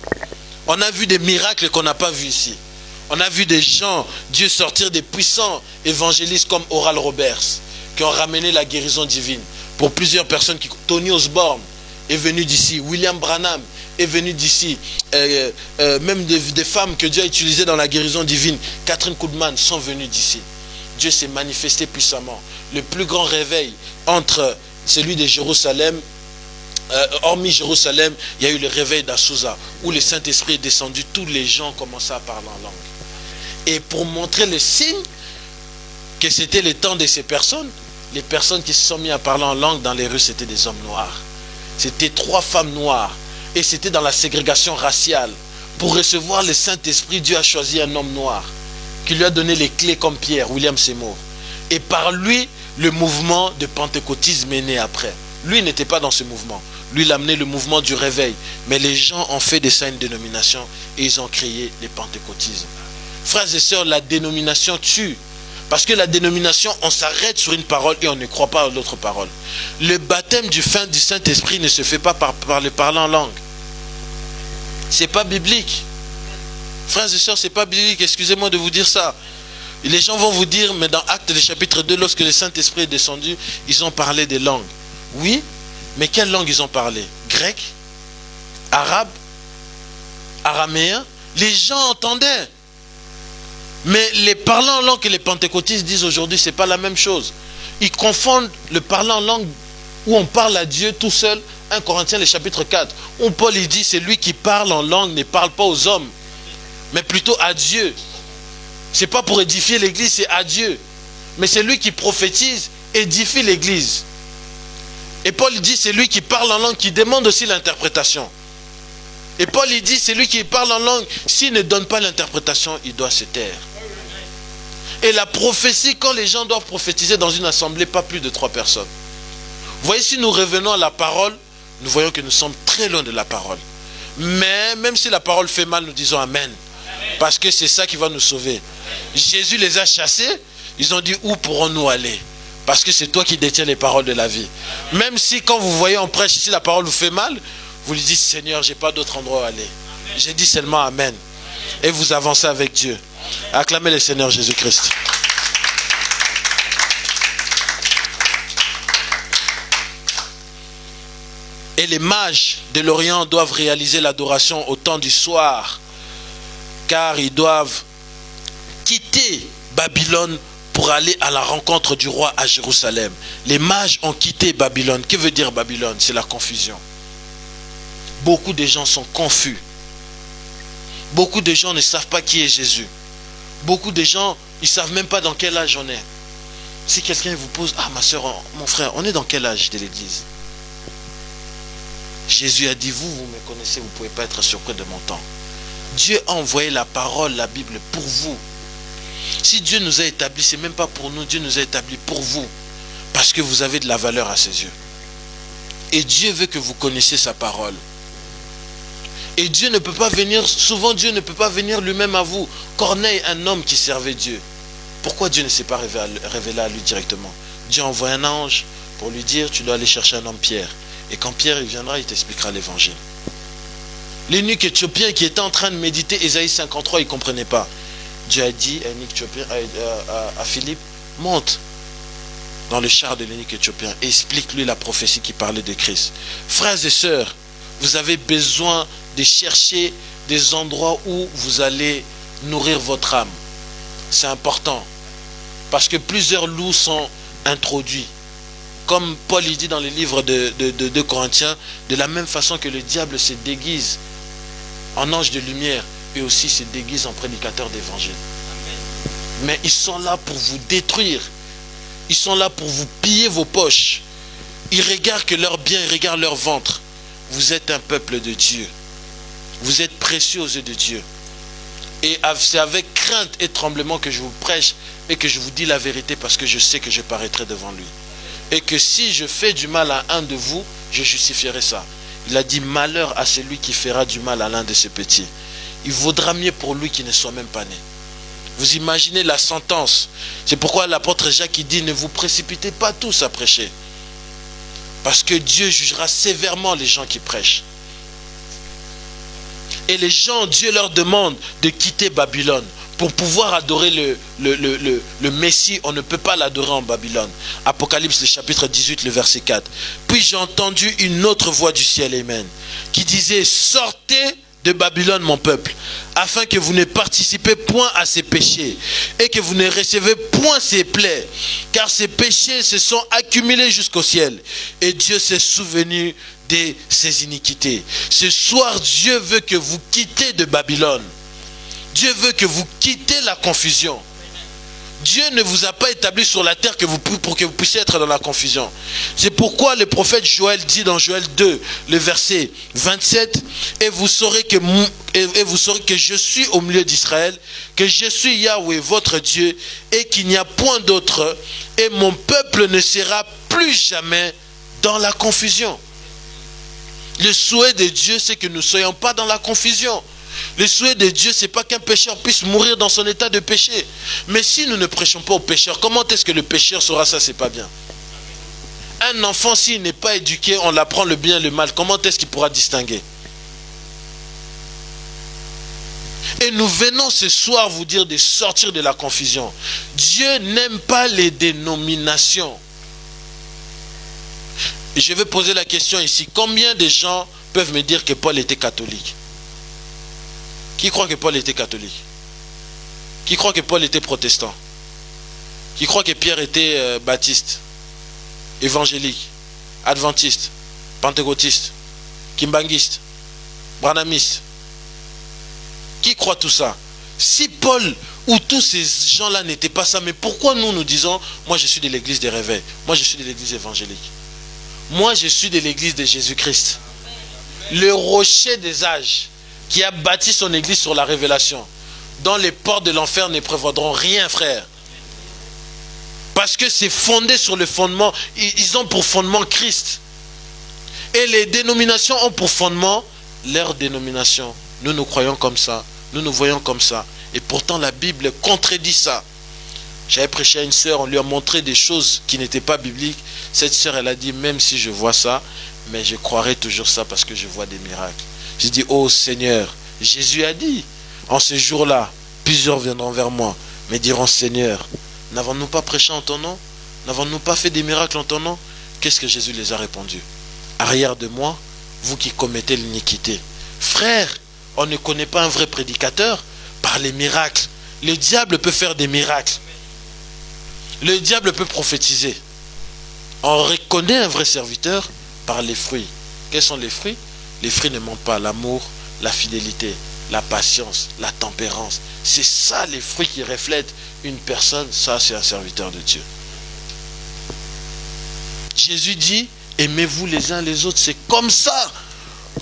On a vu des miracles qu'on n'a pas vus ici. On a vu des gens, Dieu sortir des puissants évangélistes comme Oral Roberts, qui ont ramené la guérison divine pour plusieurs personnes. Tony Osborne est venu d'ici, William Branham est venu d'ici, même des femmes que Dieu a utilisées dans la guérison divine, Catherine Kuhlman, sont venues d'ici. Dieu s'est manifesté puissamment. Le plus grand réveil entre celui de Jérusalem, hormis Jérusalem, il y a eu le réveil d'Azusa, où le Saint-Esprit est descendu, tous les gens commençaient à parler en langue. Et pour montrer le signe que c'était le temps de ces personnes, les personnes qui se sont mis à parler en langue dans les rues, c'était des hommes noirs. C'était 3 femmes noires. Et c'était dans la ségrégation raciale. Pour recevoir le Saint-Esprit, Dieu a choisi un homme noir qui lui a donné les clés comme Pierre, William Seymour. Et par lui, le mouvement de pentecôtisme est né après. Lui n'était pas dans ce mouvement. Lui, il a amené le mouvement du réveil. Mais les gens ont fait de ça une dénomination et ils ont créé le pentecôtisme. Frères et sœurs, la dénomination tue. Parce que la dénomination, on s'arrête sur une parole et on ne croit pas à l'autre parole. Le baptême du Saint-Esprit ne se fait pas par le parler en langue. Ce n'est pas biblique. Frères et sœurs, ce n'est pas biblique. Excusez-moi de vous dire ça. Et les gens vont vous dire, mais dans Actes, le chapitre 2, lorsque le Saint-Esprit est descendu, ils ont parlé des langues. Oui, mais quelle langue ils ont parlé? Grec? Arabe? Araméen? Les gens entendaient. Mais les parlants en langue que les pentecôtistes disent aujourd'hui, ce n'est pas la même chose. Ils confondent le parlant en langue où on parle à Dieu tout seul, 1 Corinthiens le chapitre 4, où Paul il dit, c'est lui qui parle en langue ne parle pas aux hommes, mais plutôt à Dieu. Ce n'est pas pour édifier l'église, c'est à Dieu. Mais c'est lui qui prophétise, édifie l'église. Et Paul dit, c'est lui qui parle en langue, qui demande aussi l'interprétation. Et Paul il dit, c'est lui qui parle en langue, s'il ne donne pas l'interprétation, il doit se taire. Et la prophétie, quand les gens doivent prophétiser dans une assemblée, pas plus de 3 personnes. Vous voyez, si nous revenons à la parole, nous voyons que nous sommes très loin de la parole. Mais même si la parole fait mal, nous disons Amen. Parce que c'est ça qui va nous sauver. Jésus les a chassés, ils ont dit, où pourrons-nous aller? Parce que c'est toi qui détiens les paroles de la vie. Même si quand vous voyez en prêche ici, la parole vous fait mal, vous lui dites, Seigneur, je n'ai pas d'autre endroit où aller. J'ai dit seulement Amen. Et vous avancez avec Dieu. Acclamez le Seigneur Jésus-Christ. Et les mages de l'Orient doivent réaliser l'adoration au temps du soir, car ils doivent quitter Babylone pour aller à la rencontre du roi à Jérusalem. Les mages ont quitté Babylone. Que veut dire Babylone? C'est la confusion. Beaucoup de gens sont confus. Beaucoup de gens ne savent pas qui est Jésus. Beaucoup de gens, ils ne savent même pas dans quel âge on est. Si quelqu'un vous pose, ah ma soeur, mon frère, on est dans quel âge de l'église? Jésus a dit, vous me connaissez, vous ne pouvez pas être surpris de mon temps. Dieu a envoyé la parole, la Bible, pour vous. Si Dieu nous a établis, ce n'est même pas pour nous, Dieu nous a établis pour vous. Parce que vous avez de la valeur à ses yeux. Et Dieu veut que vous connaissiez sa parole. Et Dieu ne peut pas venir, souvent Dieu ne peut pas venir lui-même à vous. Corneille, un homme qui servait Dieu. Pourquoi Dieu ne s'est pas révélé à lui directement? Dieu envoie un ange pour lui dire, tu dois aller chercher un homme Pierre. Et quand Pierre il viendra, il t'expliquera l'évangile. L'eunuque éthiopien qui était en train de méditer Ésaïe 53, il ne comprenait pas. Dieu a dit à l'eunuque éthiopien, à Philippe, monte dans le char de l'eunuque éthiopien et explique-lui la prophétie qui parlait de Christ. Frères et sœurs, vous avez besoin de chercher des endroits où vous allez nourrir votre âme. C'est important. Parce que plusieurs loups sont introduits. Comme Paul il dit dans les livres de Corinthiens, de la même façon que le diable se déguise en ange de lumière, et aussi se déguise en prédicateur d'évangile. Mais ils sont là pour vous détruire. Ils sont là pour vous piller vos poches. Ils regardent que leur bien, ils regardent leur ventre. Vous êtes un peuple de Dieu. Vous êtes précieux aux yeux de Dieu. Et c'est avec crainte et tremblement que je vous prêche et que je vous dis la vérité, parce que je sais que je paraîtrai devant lui. Et que si je fais du mal à un de vous, je justifierai ça. Il a dit, malheur à celui qui fera du mal à l'un de ses petits. Il vaudra mieux pour lui qu'il ne soit même pas né. Vous imaginez la sentence. C'est pourquoi l'apôtre Jacques dit, ne vous précipitez pas tous à prêcher. Parce que Dieu jugera sévèrement les gens qui prêchent. Et les gens, Dieu leur demande de quitter Babylone. Pour pouvoir adorer le Messie, on ne peut pas l'adorer en Babylone. Apocalypse, le chapitre 18, le verset 4. Puis j'ai entendu une autre voix du ciel, amen, qui disait, sortez de Babylone, mon peuple, afin que vous ne participez point à ses péchés, et que vous ne recevez point ses plaies, car ses péchés se sont accumulés jusqu'au ciel, et Dieu s'est souvenu de ses iniquités. Ce soir, Dieu veut que vous quittez de Babylone. Dieu veut que vous quittez la confusion. Dieu ne vous a pas établi sur la terre pour que vous puissiez être dans la confusion. C'est pourquoi le prophète Joël dit dans Joël 2, le verset 27, et vous saurez que je suis au milieu d'Israël, que je suis Yahweh, votre Dieu, et qu'il n'y a point d'autre, et mon peuple ne sera plus jamais dans la confusion. Le souhait de Dieu, c'est que nous ne soyons pas dans la confusion. Le souhait de Dieu, ce n'est pas qu'un pécheur puisse mourir dans son état de péché. Mais si nous ne prêchons pas aux pécheurs, comment est-ce que le pécheur saura ça, c'est pas bien? Un enfant, s'il n'est pas éduqué, on l'apprend le bien et le mal. Comment est-ce qu'il pourra distinguer? Et nous venons ce soir vous dire de sortir de la confusion. Dieu n'aime pas les dénominations. Et je vais poser la question ici. Combien de gens peuvent me dire que Paul était catholique? Qui croit que Paul était catholique? Qui croit que Paul était protestant? Qui croit que Pierre était baptiste, évangélique, adventiste, pentecôtiste, kimbanguiste, branhamiste? Qui croit tout ça? Si Paul ou tous ces gens-là n'étaient pas ça, mais pourquoi nous disons, moi je suis de l'église des réveils, moi je suis de l'église évangélique, moi je suis de l'église de Jésus-Christ, le rocher des âges, qui a bâti son église sur la révélation, dont les portes de l'enfer ne prévaudront rien, frère. Parce que c'est fondé sur le fondement, ils ont pour fondement Christ. Et les dénominations ont pour fondement leur dénomination. Nous nous croyons comme ça, nous nous voyons comme ça. Et pourtant la Bible contredit ça. J'avais prêché à une sœur, on lui a montré des choses qui n'étaient pas bibliques. Cette sœur, elle a dit, même si je vois ça, mais je croirai toujours ça parce que je vois des miracles. J'ai dit, oh Seigneur, Jésus a dit, en ce jour-là, plusieurs viendront vers moi, mais diront, Seigneur, n'avons-nous pas prêché en ton nom? N'avons-nous pas fait des miracles en ton nom? Qu'est-ce que Jésus les a répondu? Arrière de moi, vous qui commettez l'iniquité. Frère, on ne connaît pas un vrai prédicateur par les miracles. Le diable peut faire des miracles. Le diable peut prophétiser. On reconnaît un vrai serviteur par les fruits. Quels sont les fruits? Les fruits ne mentent pas, l'amour, la fidélité, la patience, la tempérance. C'est ça les fruits qui reflètent une personne. Ça, c'est un serviteur de Dieu. Jésus dit, aimez-vous les uns les autres. C'est comme ça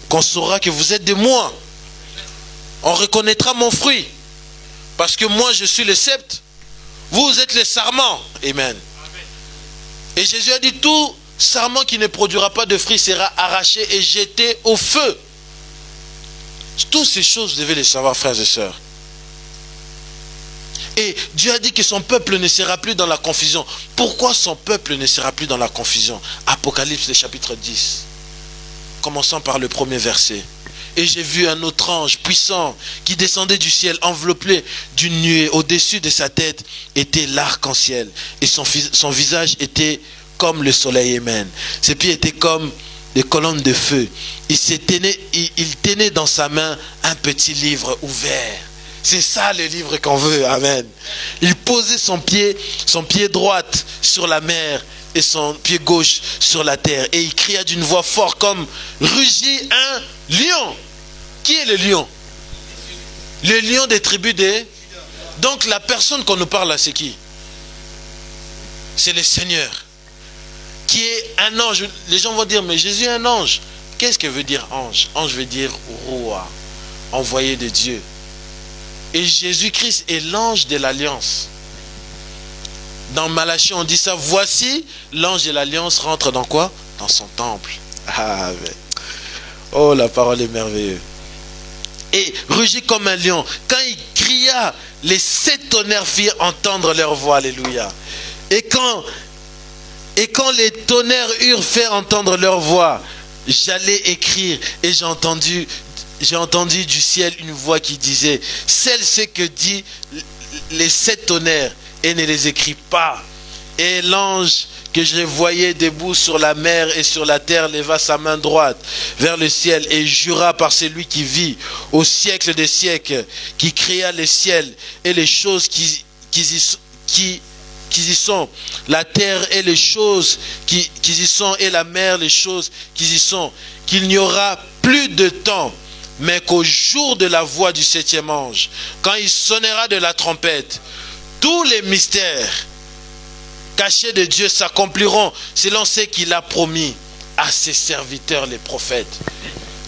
qu'on saura que vous êtes de moi. On reconnaîtra mon fruit. Parce que moi, je suis le sceptre. Vous êtes les sarments. Amen. Et Jésus a dit, tout sarment qui ne produira pas de fruits sera arraché et jeté au feu. Toutes ces choses, vous devez les savoir, frères et sœurs. Et Dieu a dit que son peuple ne sera plus dans la confusion. Pourquoi son peuple ne sera plus dans la confusion? Apocalypse, le chapitre 10. Commençons par le premier verset. Et j'ai vu un autre ange puissant qui descendait du ciel, enveloppé d'une nuée. Au-dessus de sa tête était l'arc-en-ciel. Et son visage était comme le soleil. Amen. Ses pieds étaient comme des colonnes de feu. Il tenait dans sa main un petit livre ouvert. C'est ça le livre qu'on veut. Amen. Il posait son pied droit sur la mer et son pied gauche sur la terre. Et il cria d'une voix forte comme rugit un lion. Qui est le lion? Le lion des tribus des... Donc la personne qu'on nous parle là, c'est qui? C'est le Seigneur. Qui est un ange. Les gens vont dire, mais Jésus est un ange. Qu'est-ce que veut dire ange? Ange veut dire roi, envoyé de Dieu. Et Jésus-Christ est l'ange de l'alliance. Dans Malachie, on dit ça. Voici, l'ange de l'alliance rentre dans quoi? Dans son temple. Ah, mais... Oh, la parole est merveilleuse. Et rugit comme un lion. Quand il cria, les 7 tonnerres firent entendre leur voix. Alléluia. Et quand les tonnerres eurent fait entendre leur voix, j'allais écrire et j'ai entendu du ciel une voix qui disait, celle ce que dit les 7 tonnerres et ne les écrit pas. Et l'ange que je voyais debout sur la mer et sur la terre leva sa main droite vers le ciel et jura par celui qui vit au siècle des siècles, qui créa les ciels et les choses qui y sont, la terre et les choses qui y sont, et la mer, les choses qui y sont, qu'il n'y aura plus de temps, mais qu'au jour de la voix du 7e ange, quand il sonnera de la trompette, tous les mystères cachés de Dieu s'accompliront selon ce qu'il a promis à ses serviteurs les prophètes.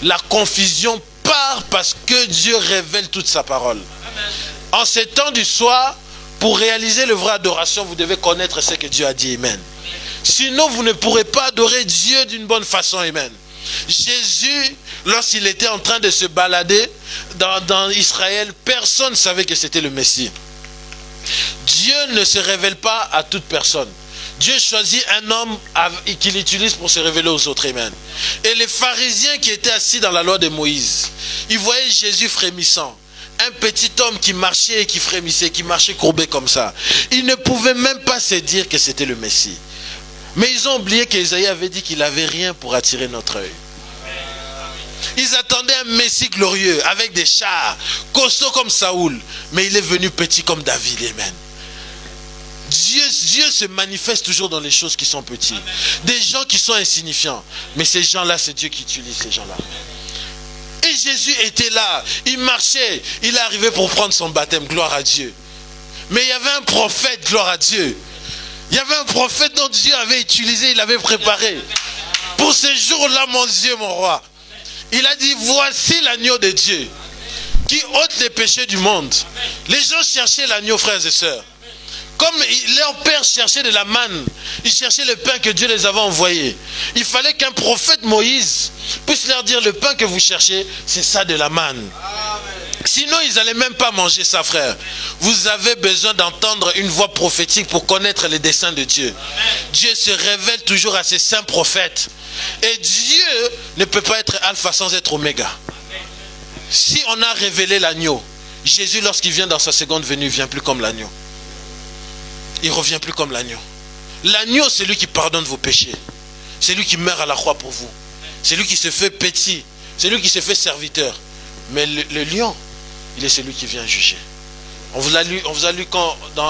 La confusion part parce que Dieu révèle toute sa parole. En ces temps du soir, pour réaliser le vrai adoration, vous devez connaître ce que Dieu a dit. Amen. Sinon, vous ne pourrez pas adorer Dieu d'une bonne façon. Amen. Jésus, lorsqu'il était en train de se balader dans Israël, personne ne savait que c'était le Messie. Dieu ne se révèle pas à toute personne. Dieu choisit un homme qu'il utilise pour se révéler aux autres. Amen. Et les pharisiens qui étaient assis dans la loi de Moïse, ils voyaient Jésus frémissant. Un petit homme qui marchait et qui frémissait, qui marchait courbé comme ça. Ils ne pouvaient même pas se dire que c'était le Messie. Mais ils ont oublié qu'Ésaïe avait dit qu'il n'avait rien pour attirer notre œil. Ils attendaient un Messie glorieux, avec des chars, costaud comme Saoul. Mais il est venu petit comme David. Amen. Dieu se manifeste toujours dans les choses qui sont petites. Des gens qui sont insignifiants. Mais ces gens-là, c'est Dieu qui utilise ces gens-là. Et Jésus était là, il marchait, il est arrivé pour prendre son baptême, gloire à Dieu. Mais il y avait un prophète, gloire à Dieu. Il y avait un prophète dont Dieu avait utilisé, il avait préparé. Pour ce jour-là, mon Dieu, mon roi. Il a dit, voici l'agneau de Dieu, qui ôte les péchés du monde. Les gens cherchaient l'agneau, frères et sœurs. Comme leur père cherchait de la manne, ils cherchaient le pain que Dieu les avait envoyé. Il fallait qu'un prophète Moïse puisse leur dire, le pain que vous cherchez, c'est ça, de la manne. Sinon, ils n'allaient même pas manger ça, frère. Vous avez besoin d'entendre une voix prophétique pour connaître les desseins de Dieu. Dieu se révèle toujours à ses saints prophètes. Et Dieu ne peut pas être alpha sans être oméga. Si on a révélé l'agneau, Jésus, lorsqu'il vient dans sa seconde venue, ne vient plus comme l'agneau. Il ne revient plus comme l'agneau. L'agneau, c'est lui qui pardonne vos péchés. C'est lui qui meurt à la croix pour vous. C'est lui qui se fait petit. C'est lui qui se fait serviteur. Mais le lion, il est celui qui vient juger. On vous a lu quand, dans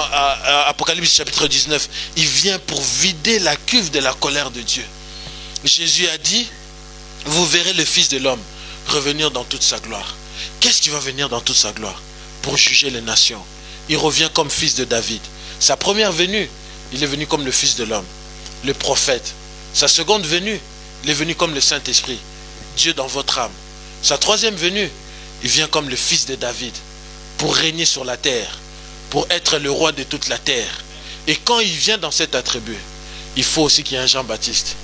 Apocalypse chapitre 19, il vient pour vider la cuve de la colère de Dieu. Jésus a dit, vous verrez le Fils de l'homme revenir dans toute sa gloire. Qu'est-ce qui va venir dans toute sa gloire? Pour juger les nations. Il revient comme fils de David. Sa première venue, il est venu comme le Fils de l'homme, le prophète. Sa seconde venue, il est venu comme le Saint-Esprit. Dieu dans votre âme. sa troisième venue, il vient comme le fils de David pour régner sur la terre, pour être le roi de toute la terre. Et quand il vient dans cet attribut, il faut aussi qu'il y ait un Jean-Baptiste.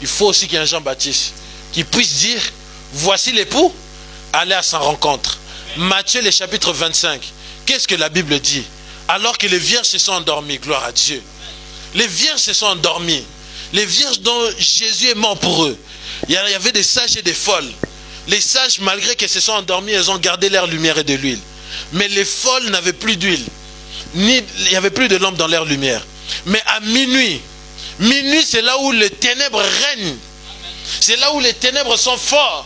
Il faut aussi qu'il y ait un Jean-Baptiste qui puisse dire, voici l'époux, allez à sa rencontre. Matthieu, le chapitre 25. Qu'est-ce que la Bible dit? Alors que les vierges se sont endormies, gloire à Dieu. Les vierges se sont endormies. Les vierges dont Jésus est mort pour eux. Il y avait des sages et des folles. Les sages, malgré qu'elles se sont endormies, elles ont gardé leur lumière et de l'huile. Mais les folles n'avaient plus d'huile. Il n'y avait plus de lampe dans leur lumière. Mais à minuit, c'est là où les ténèbres règnent. C'est là où les ténèbres sont forts.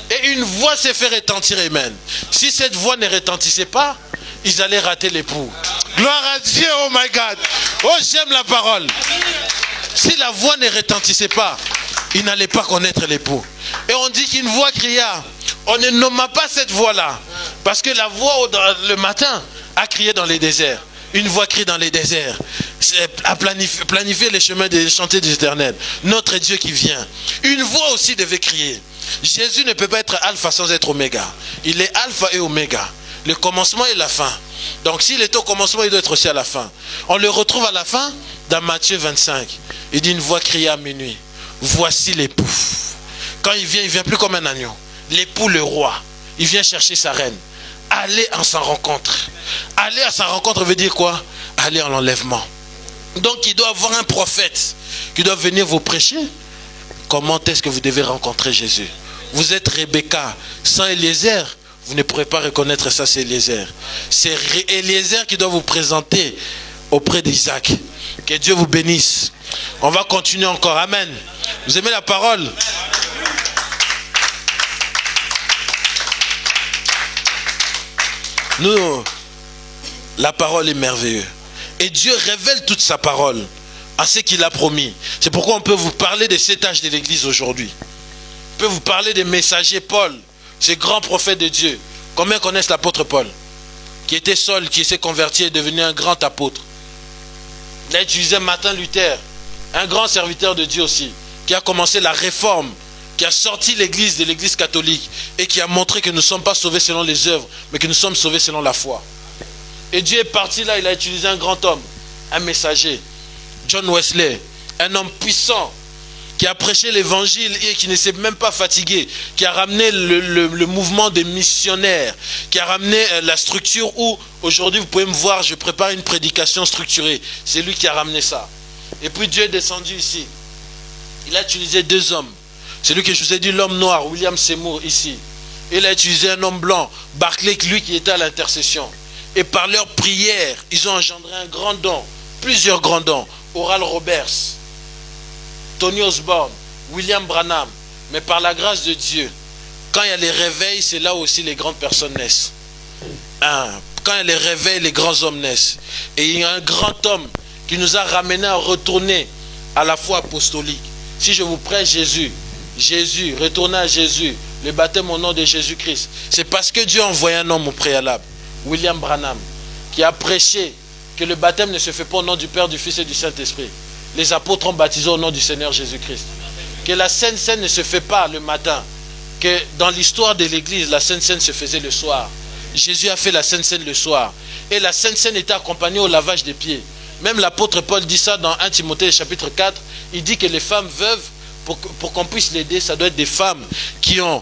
Et une voix s'est fait retentir, amen. Si cette voix ne retentissait pas, ils allaient rater l'époux. Gloire à Dieu, oh my God. Oh, j'aime la parole. Si la voix ne retentissait pas, ils n'allaient pas connaître l'époux. Et on dit qu'une voix cria. On ne nomma pas cette voix-là. Parce que la voix le matin a crié dans les déserts. Une voix crie dans les déserts. À planifier les chemins des chantiers de l'Éternel. Notre Dieu qui vient. Une voix aussi devait crier. Jésus ne peut pas être alpha sans être oméga. Il est alpha et oméga. Le commencement et la fin. Donc s'il est au commencement, il doit être aussi à la fin. On le retrouve à la fin dans Matthieu 25. Il dit une voix crie à minuit. Voici l'époux. Quand il vient plus comme un agneau. L'époux, le roi. Il vient chercher sa reine. Aller en sa rencontre. Aller à sa rencontre veut dire quoi? Aller en l'enlèvement. Donc il doit avoir un prophète qui doit venir vous prêcher. Comment est-ce que vous devez rencontrer Jésus? Vous êtes Rebecca. Sans Eliezer, vous ne pourrez pas reconnaître ça, c'est Eliezer. C'est Eliezer qui doit vous présenter auprès d'Isaac. Que Dieu vous bénisse. On va continuer encore. Amen. Vous aimez la parole? Nous, la parole est merveilleuse. Et Dieu révèle toute sa parole à ce qu'il a promis. C'est pourquoi on peut vous parler des 7 âges de l'église aujourd'hui. On peut vous parler des messagers Paul, ce grand prophète de Dieu. Combien connaissent l'apôtre Paul? Qui était Saul, qui s'est converti et est devenu un grand apôtre. Il a utilisé Martin Luther, un grand serviteur de Dieu aussi, qui a commencé la réforme, qui a sorti l'église de l'église catholique et qui a montré que nous ne sommes pas sauvés selon les œuvres, mais que nous sommes sauvés selon la foi. Et Dieu est parti là, il a utilisé un grand homme, un messager, John Wesley, un homme puissant, qui a prêché l'évangile et qui ne s'est même pas fatigué, qui a ramené le mouvement des missionnaires, qui a ramené la structure où aujourd'hui vous pouvez me voir, je prépare une prédication structurée. C'est lui qui a ramené ça. Et puis Dieu est descendu ici. Il a utilisé 2 hommes. Celui que je vous ai dit, l'homme noir, William Seymour, ici. Il a utilisé un homme blanc, Barclay, lui qui était à l'intercession. Et par leur prière, ils ont engendré un grand don, plusieurs grands dons. Oral Roberts, Tony Osborne, William Branham. Mais par la grâce de Dieu, quand il y a les réveils, c'est là aussi les grandes personnes naissent. Quand il y a les réveils, les grands hommes naissent. Et il y a un grand homme qui nous a ramenés à retourner à la foi apostolique. Si je vous prêche Jésus, retournez à Jésus, le baptême au nom de Jésus-Christ. C'est parce que Dieu a envoyé un homme au préalable, William Branham, qui a prêché que le baptême ne se fait pas au nom du Père, du Fils et du Saint-Esprit. Les apôtres ont baptisé au nom du Seigneur Jésus-Christ. Que la Sainte Seine ne se fait pas le matin. Que dans l'histoire de l'Église, la Sainte Seine se faisait le soir. Jésus a fait la Sainte Seine le soir. Et la Sainte Seine était accompagnée au lavage des pieds. Même l'apôtre Paul dit ça dans 1 Timothée chapitre 4. Il dit que les femmes veuves, pour qu'on puisse l'aider, ça doit être des femmes qui ont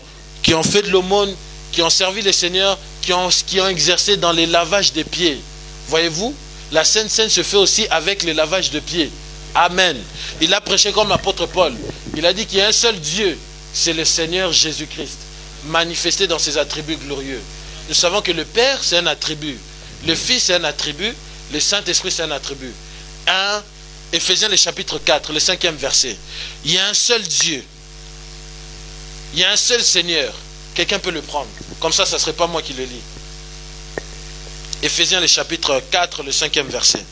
fait de l'aumône, qui ont servi le Seigneur, qui ont exercé dans les lavages des pieds. Voyez-vous, la Sainte Seine se fait aussi avec les lavages de pieds. Amen. Il a prêché comme l'apôtre Paul. Il a dit qu'il y a un seul Dieu, c'est le Seigneur Jésus-Christ, manifesté dans ses attributs glorieux. Nous savons que le Père, c'est un attribut. Le Fils, c'est un attribut. Le Saint-Esprit, c'est un attribut. Éphésiens, le chapitre 4, le 5e verset. Il y a un seul Dieu. Il y a un seul Seigneur. Quelqu'un peut le prendre. Comme ça, ne serait pas moi qui le lis. Éphésiens, le chapitre 4, le 5e verset.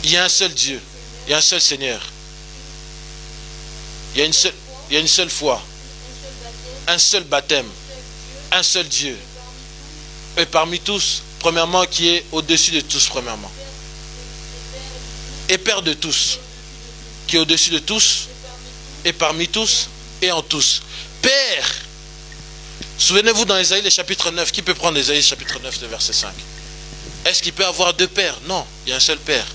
Il y a un seul Dieu. Il y a un seul Seigneur. Il y a une seule foi. Un seul baptême. Un seul Dieu. Et parmi tous, premièrement, qui est au-dessus de tous, premièrement. et Père de tous, qui est au-dessus de tous, et parmi tous, et en tous. Père. Souvenez-vous dans Ésaïe, le chapitre 9, qui peut prendre Ésaïe, chapitre 9, le verset 5? Est-ce qu'il peut avoir deux pères? Non, il y a un seul Père.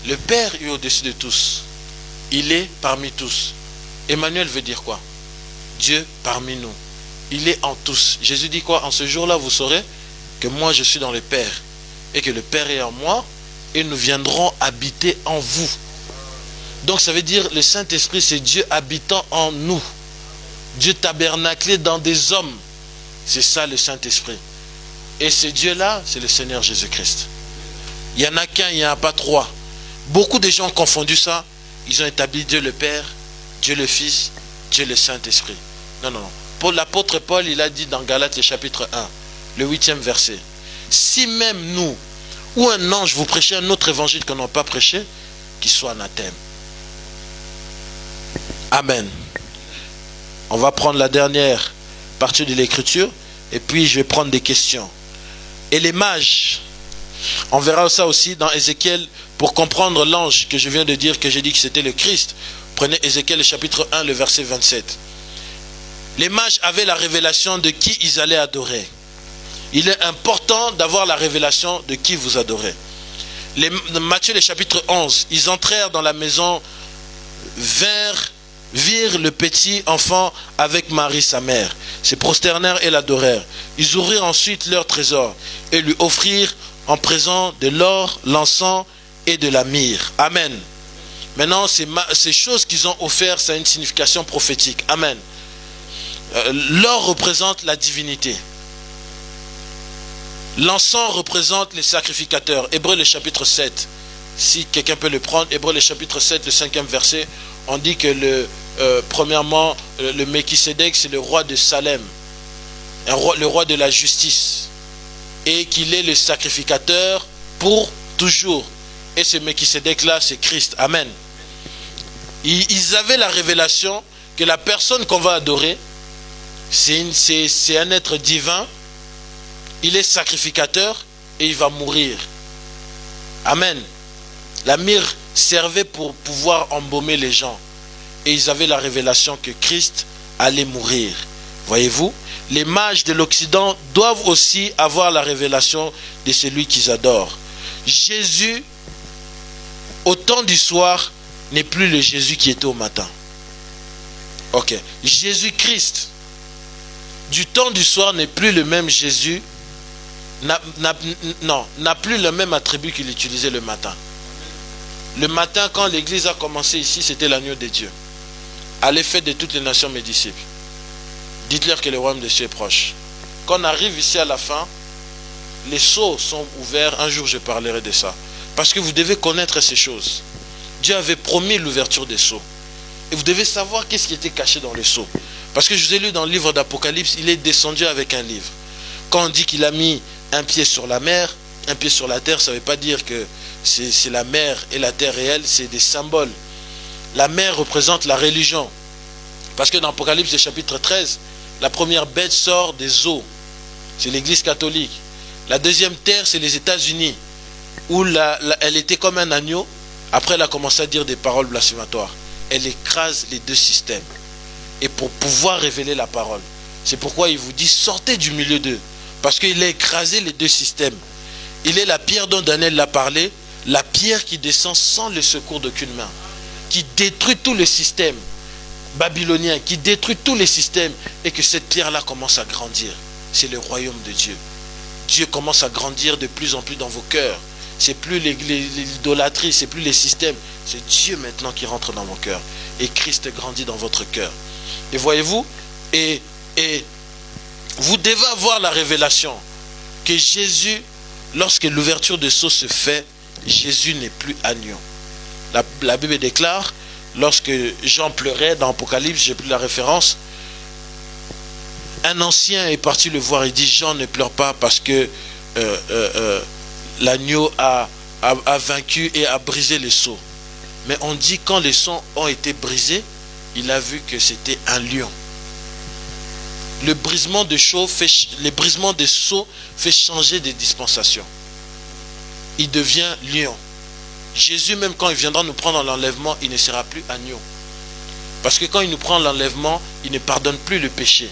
Le Père est au-dessus de tous. Il est parmi tous. Emmanuel veut dire quoi? Dieu parmi nous. Il est en tous. Jésus dit quoi? En ce jour-là, vous saurez que moi, je suis dans le Père, et que le Père est en moi, et nous viendrons habiter en vous. Donc ça veut dire le Saint-Esprit, c'est Dieu habitant en nous. Dieu tabernaclé dans des hommes. C'est ça le Saint-Esprit. Et ce Dieu-là, c'est le Seigneur Jésus-Christ. Il n'y en a qu'un, il n'y en a pas trois. Beaucoup de gens ont confondu ça. Ils ont établi Dieu le Père, Dieu le Fils, Dieu le Saint-Esprit. Non, non, non. Pour l'apôtre Paul, il a dit dans Galates chapitre 1, le 8e verset. Si même nous, ou un ange vous prêchez un autre évangile qu'on n'a pas prêché, qu'il soit anathème. Amen. On va prendre la dernière partie de l'écriture et puis je vais prendre des questions. Et les mages, on verra ça aussi dans Ézéchiel pour comprendre l'ange que je viens de dire, que j'ai dit que c'était le Christ. Prenez Ézéchiel chapitre 1, le verset 27. Les mages avaient la révélation de qui ils allaient adorer. Il est important d'avoir la révélation de qui vous adorez. Matthieu le chapitre 11, ils entrèrent dans la maison, virent le petit enfant avec Marie sa mère, se prosternèrent et l'adorèrent. Ils ouvrirent ensuite leur trésor et lui offrirent en présent de l'or, l'encens et de la myrrhe. Amen. Maintenant, ces choses qu'ils ont offertes, ça a une signification prophétique. Amen. L'or représente la divinité. L'encens représente les sacrificateurs. Hébreux le chapitre 7. Si quelqu'un peut le prendre, Hébreux le chapitre 7, le 5e verset, on dit que premièrement, le Melchisédek, c'est le roi de Salem, le roi de la justice, et qu'il est le sacrificateur pour toujours. Et ce Melchisédek-là, c'est Christ. Amen. Ils avaient la révélation que la personne qu'on va adorer, c'est un être divin, il est sacrificateur et il va mourir. Amen. La myrrhe servait pour pouvoir embaumer les gens. Et ils avaient la révélation que Christ allait mourir. Voyez-vous, les mages de l'Occident doivent aussi avoir la révélation de celui qu'ils adorent. Jésus, au temps du soir, n'est plus le Jésus qui était au matin. Ok. Jésus-Christ, du temps du soir, n'est plus le même Jésus, n'a plus le même attribut qu'il utilisait le matin. Le matin, quand l'église a commencé ici, c'était l'agneau de Dieu. Allez, faites de toutes les nations mes disciples. Dites-leur que le royaume de Dieu est proche. Quand on arrive ici à la fin, les sceaux sont ouverts. Un jour, je parlerai de ça. Parce que vous devez connaître ces choses. Dieu avait promis l'ouverture des sceaux. Et vous devez savoir qu'est-ce qui était caché dans les sceaux. Parce que je vous ai lu dans le livre d'Apocalypse, il est descendu avec un livre. Quand on dit qu'il a mis un pied sur la mer, un pied sur la terre, ça ne veut pas dire que c'est la mer et la terre réelle, c'est des symboles. La mer représente la religion. Parce que dans Apocalypse chapitre 13, la première bête sort des eaux. C'est l'église catholique. La deuxième terre, c'est les États-Unis. Où elle était comme un agneau. Après, elle a commencé à dire des paroles blasphématoires. Elle écrase les deux systèmes. Et pour pouvoir révéler la parole. C'est pourquoi il vous dit, sortez du milieu d'eux. Parce qu'il a écrasé les deux systèmes. Il est la pierre dont Daniel l'a parlé. La pierre qui descend sans le secours d'aucune main. Qui détruit tout le système babylonien, qui détruit tous les systèmes, et que cette pierre-là commence à grandir. C'est le royaume de Dieu. Dieu commence à grandir de plus en plus dans vos cœurs. C'est plus l'idolâtrie, c'est plus les systèmes. C'est Dieu maintenant qui rentre dans vos cœurs. Et Christ grandit dans votre cœur. Et voyez-vous, et vous devez avoir la révélation que Jésus, lorsque l'ouverture de sceaux se fait, Jésus n'est plus agneau. La Bible déclare, lorsque Jean pleurait dans Apocalypse, j'ai pris la référence, un ancien est parti le voir et dit, Jean ne pleure pas parce que l'agneau a vaincu et a brisé les sceaux. Mais on dit quand les sceaux ont été brisés, il a vu que c'était un lion. Le brisement des sceaux fait changer des dispensations. Il devient lion. Jésus, même quand il viendra nous prendre l'enlèvement, il ne sera plus agneau. Parce que quand il nous prend l'enlèvement, il ne pardonne plus le péché.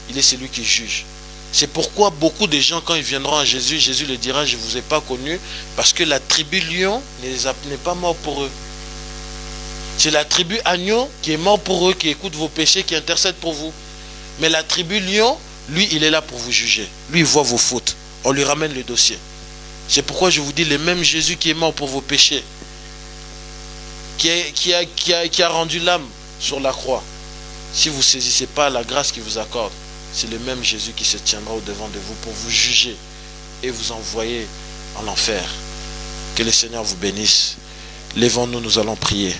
Il est celui qui juge. C'est pourquoi beaucoup de gens, quand ils viendront à Jésus, Jésus leur dira, je ne vous ai pas connu, parce que la tribu lion n'est pas mort pour eux. C'est la tribu agneau qui est mort pour eux, qui écoute vos péchés, qui intercède pour vous. Mais la tribu lion, lui, il est là pour vous juger. Lui, il voit vos fautes. On lui ramène le dossier. C'est pourquoi je vous dis, le même Jésus qui est mort pour vos péchés, qui a rendu l'âme sur la croix, si vous ne saisissez pas la grâce qu'il vous accorde, c'est le même Jésus qui se tiendra au-devant de vous pour vous juger et vous envoyer en enfer. Que le Seigneur vous bénisse. Lèvons-nous, nous allons prier.